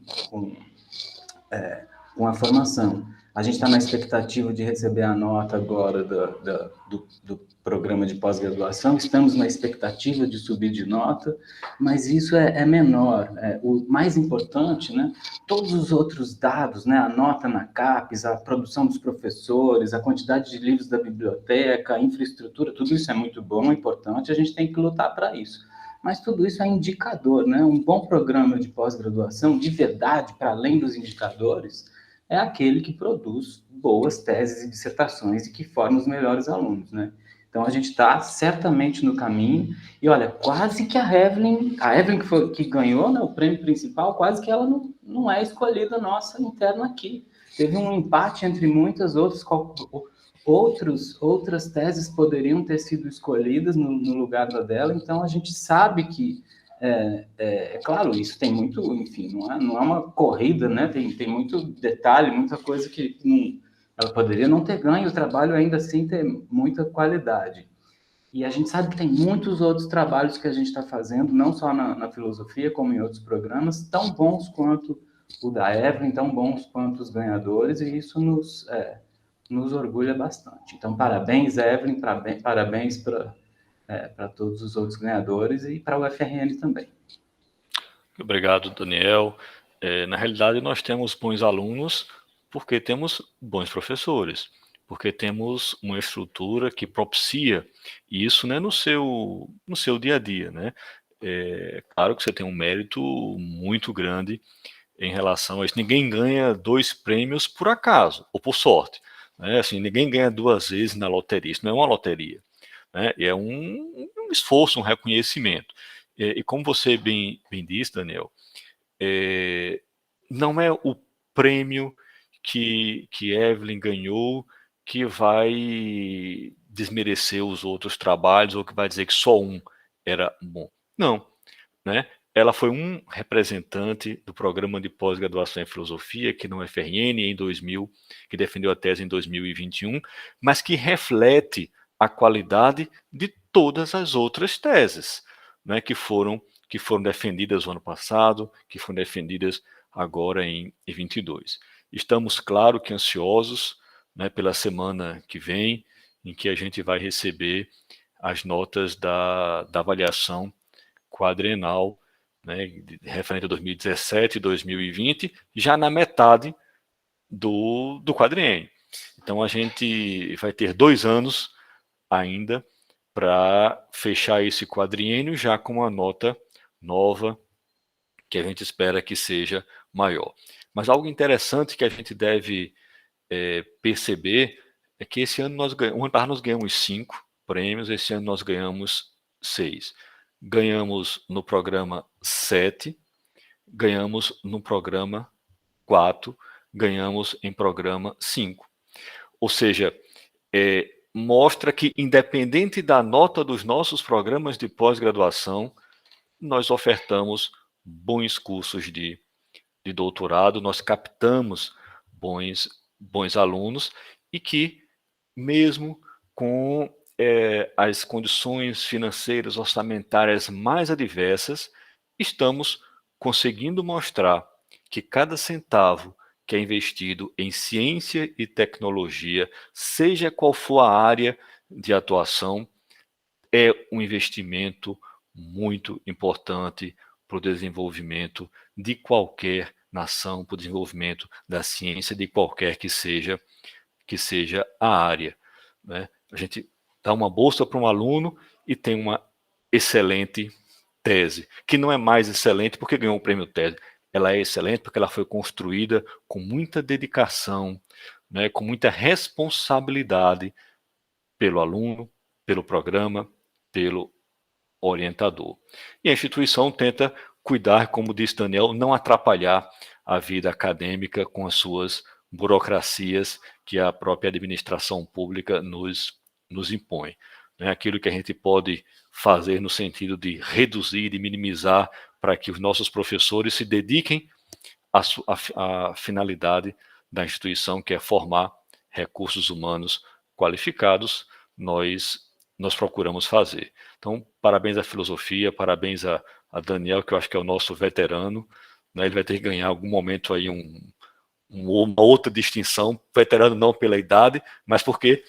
a formação. A gente está na expectativa de receber a nota agora do programa de pós-graduação, estamos na expectativa de subir de nota, mas isso é menor. O mais importante, né, todos os outros dados, né, a nota na CAPES, a produção dos professores, a quantidade de livros da biblioteca, a infraestrutura, tudo isso é muito bom, é importante, a gente tem que lutar para isso. Mas tudo isso é indicador, né? Um bom programa de pós-graduação, de verdade, para além dos indicadores, é aquele que produz boas teses e dissertações e que forma os melhores alunos, né? Então, a gente está certamente no caminho. E, olha, quase que a Evelyn que ganhou, né, o prêmio principal, quase que ela não é escolhida nossa interna aqui. Teve um empate entre muitas outras teses poderiam ter sido escolhidas no lugar dela. Então, a gente sabe que claro, isso tem muito, enfim, não é uma corrida, né? Tem muito detalhe, muita coisa que ela poderia não ter ganho, o trabalho ainda assim ter muita qualidade. E a gente sabe que tem muitos outros trabalhos que a gente está fazendo, não só na filosofia, como em outros programas, tão bons quanto o da Evelyn, tão bons quanto os ganhadores, e isso nos orgulha bastante. Então, parabéns, Evelyn, parabéns para todos os outros ganhadores e para o UFRN também. Obrigado, Daniel. Na realidade, nós temos bons alunos porque temos bons professores, porque temos uma estrutura que propicia isso, né, no seu dia a dia, né? É claro que você tem um mérito muito grande em relação a isso. Ninguém ganha 2 prêmios por acaso ou por sorte, né? Assim, ninguém ganha 2 vezes na loteria. Isso não é uma loteria, né? É um esforço, um reconhecimento. E como você bem disse, Daniel, é, não é o prêmio que Evelyn ganhou que vai desmerecer os outros trabalhos ou que vai dizer que só um era bom. Não, né? Ela foi um representante do programa de pós-graduação em filosofia aqui no UFRN em 2000, que defendeu a tese em 2021, mas que reflete a qualidade de todas as outras teses, né, que foram defendidas no ano passado, que foram defendidas agora em 22. Estamos, claro que ansiosos, né, pela semana que vem, em que a gente vai receber as notas da avaliação quadrenal, né, referente a 2017 e 2020, já na metade do quadriênio. Então a gente vai ter 2 anos ainda para fechar esse quadriênio já com uma nota nova, que a gente espera que seja maior. Mas algo interessante que a gente deve perceber é que esse ano nós ganhamos 5 prêmios, esse ano nós ganhamos 6. Ganhamos no programa 7, ganhamos no programa 4, ganhamos em programa 5. Ou seja, mostra que, independente da nota dos nossos programas de pós-graduação, nós ofertamos bons cursos de doutorado, nós captamos bons alunos e que, mesmo com as condições financeiras, orçamentárias mais adversas, estamos conseguindo mostrar que cada centavo que é investido em ciência e tecnologia, seja qual for a área de atuação, é um investimento muito importante para o desenvolvimento de qualquer nação, para o desenvolvimento da ciência, de qualquer que seja a área, né? A gente dá uma bolsa para um aluno e tem uma excelente tese, que não é mais excelente porque ganhou o prêmio tese. Ela é excelente porque ela foi construída com muita dedicação, né, com muita responsabilidade pelo aluno, pelo programa, pelo orientador. E a instituição tenta cuidar, como disse Daniel, não atrapalhar a vida acadêmica com as suas burocracias que a própria administração pública nos impõe. Né? Aquilo que a gente pode fazer no sentido de reduzir e minimizar para que os nossos professores se dediquem à finalidade da instituição, que é formar recursos humanos qualificados, nós procuramos fazer. Então, parabéns à filosofia, parabéns a Daniel, que eu acho que é o nosso veterano, né? Ele vai ter que ganhar em algum momento aí uma outra distinção, veterano não pela idade, mas porque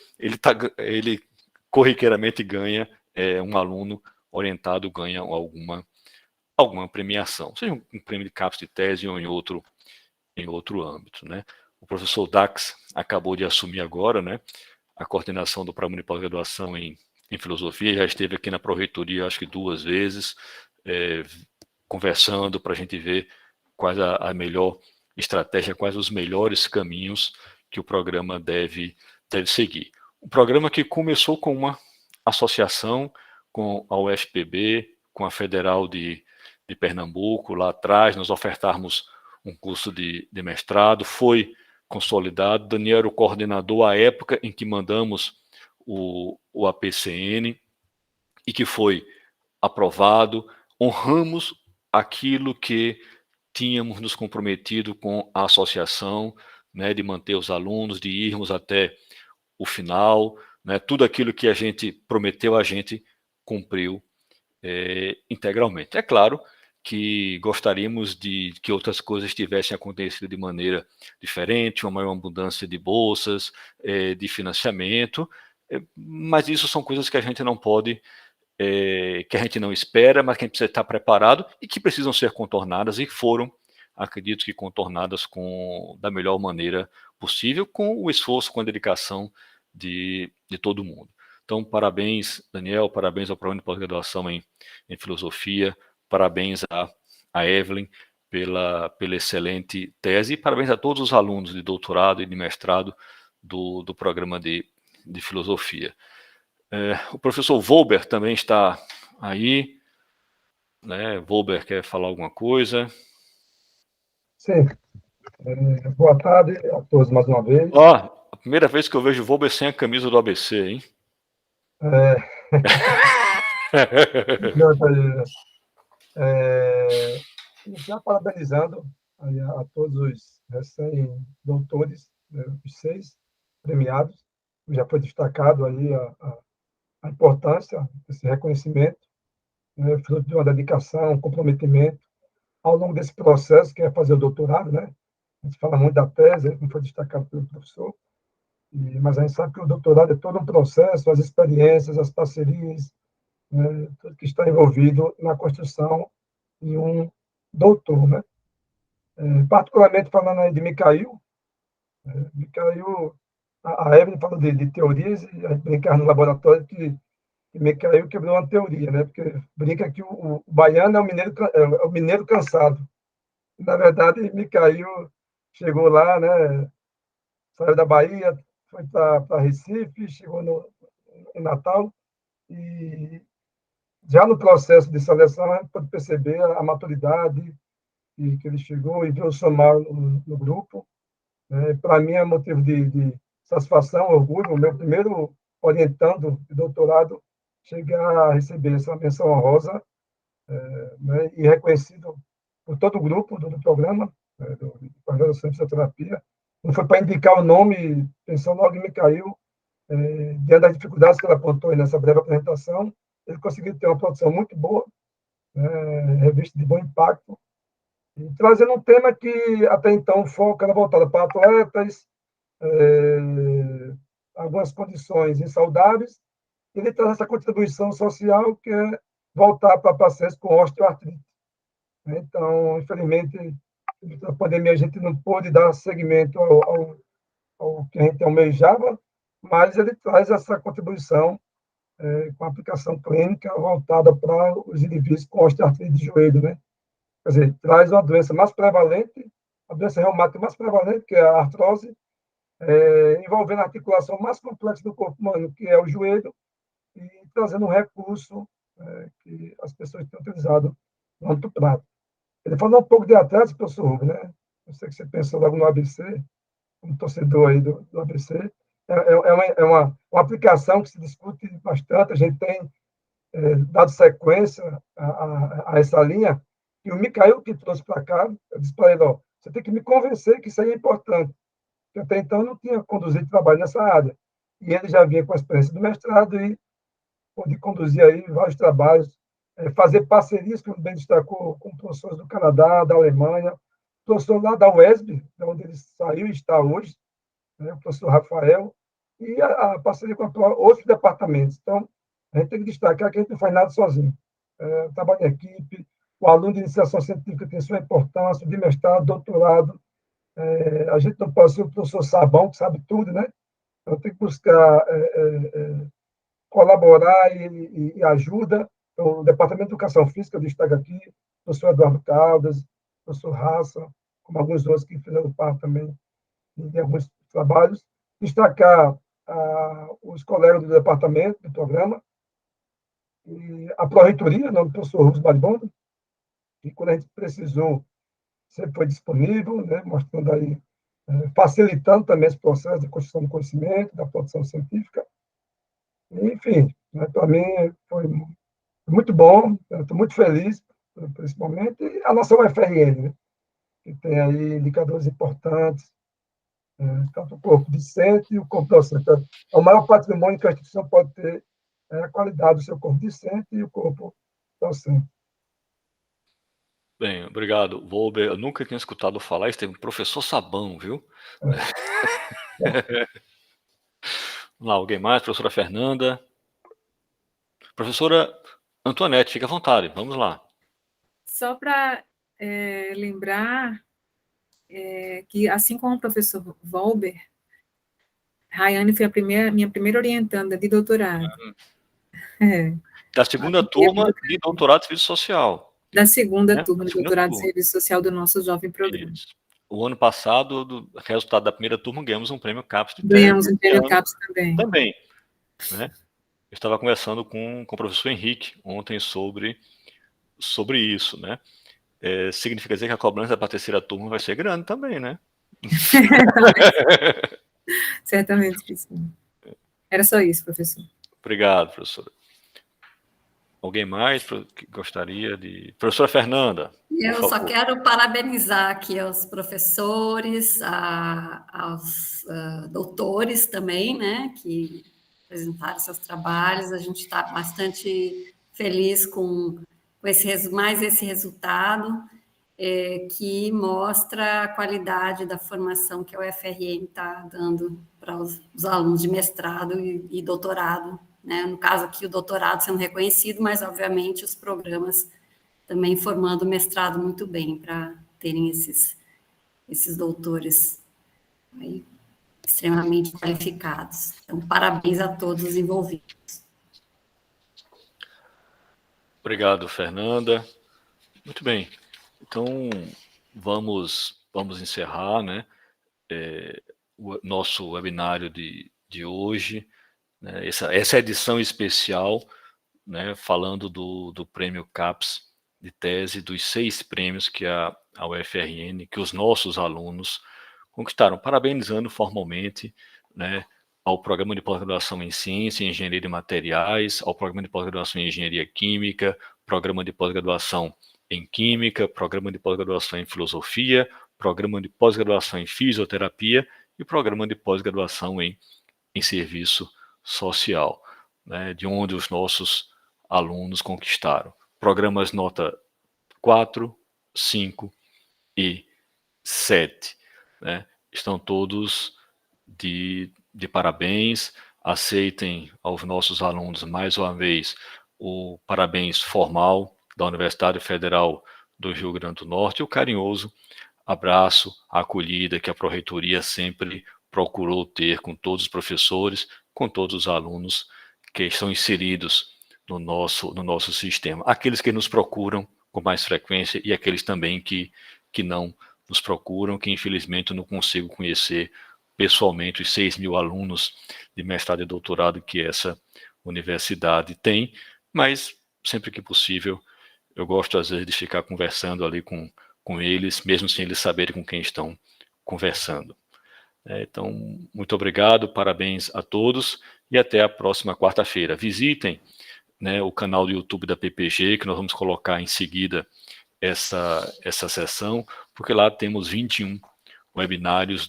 ele corriqueiramente ganha, um aluno orientado ganha alguma premiação, seja um prêmio de cápsula de tese ou em outro âmbito, né? O professor Dax acabou de assumir agora, né, a coordenação do programa de pós-graduação em filosofia, já esteve aqui na pró-reitoria acho que 2 vezes, conversando para a gente ver quais a melhor estratégia, quais os melhores caminhos que o programa deve seguir. Um programa que começou com uma associação com a UFPB, com a Federal de Pernambuco, lá atrás nós ofertarmos um curso de mestrado, foi consolidado. Daniel era o coordenador à época em que mandamos o APCN e que foi aprovado. Honramos aquilo que tínhamos nos comprometido com a associação, né, de manter os alunos, de irmos até o final, né, tudo aquilo que a gente prometeu, a gente cumpriu integralmente. É claro que gostaríamos de que outras coisas tivessem acontecido de maneira diferente, uma maior abundância de bolsas, de financiamento, mas isso são coisas que a gente não pode, que a gente não espera, mas que a gente precisa estar preparado e que precisam ser contornadas e foram acredito que contornadas da melhor maneira possível, com o esforço, com a dedicação de todo mundo. Então, parabéns, Daniel, parabéns ao programa de pós-graduação em filosofia, parabéns a Evelyn pela excelente tese, e parabéns a todos os alunos de doutorado e de mestrado do programa de filosofia. O professor Volber também está aí, né? Volber quer falar alguma coisa? Sim. Boa tarde a todos mais uma vez. A primeira vez que eu vejo o Volber sem a camisa do ABC, hein? Iniciar parabenizando a todos os recém-doutores, os 6 premiados. Já foi destacado aí a importância desse reconhecimento, né, fruto de uma dedicação, um comprometimento ao longo desse processo, que é fazer o doutorado, né? A gente fala muito da tese, como foi destacado pelo professor, mas a gente sabe que o doutorado é todo um processo, as experiências, as parcerias, né, tudo que está envolvido na construção de um doutor, né? Particularmente falando aí de Mikhail, a Evelyn falou de teorias, e a gente brincar no laboratório que Mikhail quebrou uma teoria, né? Porque brinca que o baiano é o mineiro cansado. Na verdade, Mikhail chegou lá, né? Saiu da Bahia, foi para Recife, chegou em Natal, e já no processo de seleção, a gente pode perceber a maturidade que ele chegou e viu o Samar no grupo. Para mim, é motivo de satisfação, orgulho. O meu primeiro orientando de doutorado chegar a receber essa menção honrosa, né, e reconhecido por todo o grupo do programa, do pós-graduação em fisioterapia. Não foi para indicar o nome, pensando logo em Mikhail, diante das dificuldades que ele apontou nessa breve apresentação, ele conseguiu ter uma produção muito boa, revista de bom impacto, e trazendo um tema que até então o foco era voltado para atletas, algumas condições insaudáveis. Ele traz essa contribuição social que é voltar para pacientes com osteoartrite. Então, infelizmente, na pandemia a gente não pôde dar seguimento ao que a gente almejava, mas ele traz essa contribuição com a aplicação clínica voltada para os indivíduos com osteoartrite de joelho, né? Quer dizer, traz uma doença mais prevalente, a doença reumática mais prevalente, que é a artrose, envolvendo a articulação mais complexa do corpo humano, que é o joelho, e trazendo um recurso que as pessoas têm utilizado no âmbito prático. Ele falou um pouco de atletas, professor Rubens, né? Eu sei que você pensou logo no ABC, como torcedor aí do ABC. É uma aplicação que se discute bastante, a gente tem dado sequência a essa linha, e o Mikhail que trouxe para cá, eu disse para ele, você tem que me convencer que isso aí é importante, porque até então eu não tinha conduzido trabalho nessa área, e ele já vinha com a experiência do mestrado e pôde conduzir aí vários trabalhos, fazer parcerias, como bem destacou, com professores do Canadá, da Alemanha, professor lá da UESB, de onde ele saiu e está hoje, né, o professor Rafael, e a parceria com outros departamentos. Então, a gente tem que destacar que a gente não faz nada sozinho. Trabalho em equipe, o aluno de iniciação científica tem sua importância, de mestrado, doutorado. A gente não pode ser o professor Sabão, que sabe tudo, né? Então, tem que buscar colaborar e ajuda. Então, o Departamento de Educação Física, eu destaco aqui, o professor Eduardo Caldas, o professor Raça, como alguns outros que fizeram parte também de alguns trabalhos. Destacar os colegas do departamento, do programa, e a Pró-Reitoria, do professor Rubens Maribondo, que quando a gente precisou, sempre foi disponível, né, mostrando aí, facilitando também esse processo de construção do conhecimento, da produção científica. Enfim, né, para mim foi muito bom, estou muito feliz por esse momento, e a nossa UFRN, né, que tem aí indicadores importantes, tanto o corpo discente e o corpo docente. O maior patrimônio que a instituição pode ter é a qualidade do seu corpo discente e o corpo docente. Bem, obrigado, Volber. Eu nunca tinha escutado falar, isso tem um professor Sabão, viu? Vamos lá, alguém mais? Professora Fernanda? Professora Antoinette, fique à vontade, vamos lá. Só para lembrar que, assim como o professor Valber, Rayane foi minha primeira orientanda de doutorado. Da segunda turma de doutorado em Serviço Social. Da segunda né? turma de doutorado em Serviço Social do nosso jovem programa. Isso. O ano passado, do resultado da primeira turma, ganhamos um prêmio CAPES de tese. Ganhamos um prêmio CAPES também. Também. Né? Eu estava conversando com o professor Henrique ontem sobre isso, né? Significa dizer que a cobrança para a terceira turma vai ser grande também, né? Certamente que sim. Era só isso, professor. Obrigado, professora. Alguém mais que gostaria de... Professora Fernanda. Eu só quero parabenizar aqui aos professores, aos doutores também, né, que apresentaram seus trabalhos. A gente está bastante feliz com esse resultado, que mostra a qualidade da formação que a UFRN está dando para os alunos de mestrado e doutorado, né? No caso aqui, o doutorado sendo reconhecido, mas, obviamente, os programas também formando mestrado muito bem para terem esses doutores aí, extremamente qualificados. Então, parabéns a todos os envolvidos. Obrigado, Fernanda. Muito bem. Então, vamos encerrar, né, o nosso webinário de hoje, né, essa edição especial, né, falando do prêmio CAPES de tese, dos 6 prêmios que a UFRN, que os nossos alunos conquistaram, parabenizando formalmente, né, ao Programa de Pós-Graduação em Ciência e Engenharia de Materiais, ao Programa de Pós-Graduação em Engenharia Química, Programa de Pós-Graduação em Química, Programa de Pós-Graduação em Filosofia, Programa de Pós-Graduação em Fisioterapia e Programa de Pós-Graduação em Serviço Social, né, de onde os nossos alunos conquistaram. Programas nota 4, 5 e 7. Né, estão todos de parabéns. Aceitem aos nossos alunos, mais uma vez, o parabéns formal da Universidade Federal do Rio Grande do Norte e o carinhoso abraço, a acolhida que a Pró-Reitoria sempre procurou ter com todos os professores, com todos os alunos que estão inseridos no nosso sistema. Aqueles que nos procuram com mais frequência e aqueles também que não nos procuram, que infelizmente eu não consigo conhecer pessoalmente os 6.000 alunos de mestrado e doutorado que essa universidade tem, mas sempre que possível eu gosto às vezes de ficar conversando ali com eles, mesmo sem eles saberem com quem estão conversando. Então, muito obrigado, parabéns a todos e até a próxima quarta-feira. Visitem, né, o canal do YouTube da PPG, que nós vamos colocar em seguida essa sessão, porque lá temos 21 webinários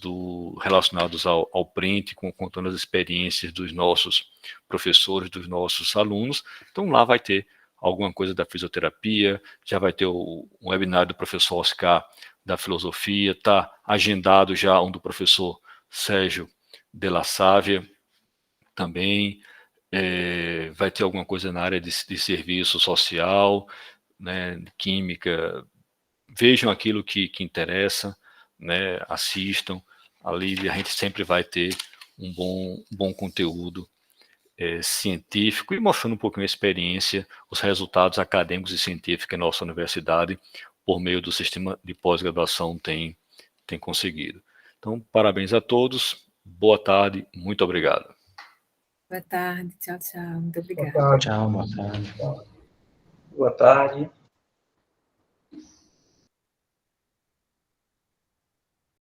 relacionados ao print, contando as experiências dos nossos professores, dos nossos alunos. Então lá vai ter alguma coisa da fisioterapia, já vai ter um webinário do professor Oscar da filosofia, está agendado já um do professor Sérgio de la Sávia também, vai ter alguma coisa na área de serviço social, né, química. Vejam aquilo que interessa, né, assistam, ali a gente sempre vai ter um bom conteúdo científico e mostrando um pouquinho a experiência, os resultados acadêmicos e científicos que a nossa universidade, por meio do sistema de pós-graduação, tem conseguido. Então, parabéns a todos, boa tarde, muito obrigado. Boa tarde, tchau, tchau, muito obrigada. Boa tarde. Tchau, boa tarde. Boa tarde.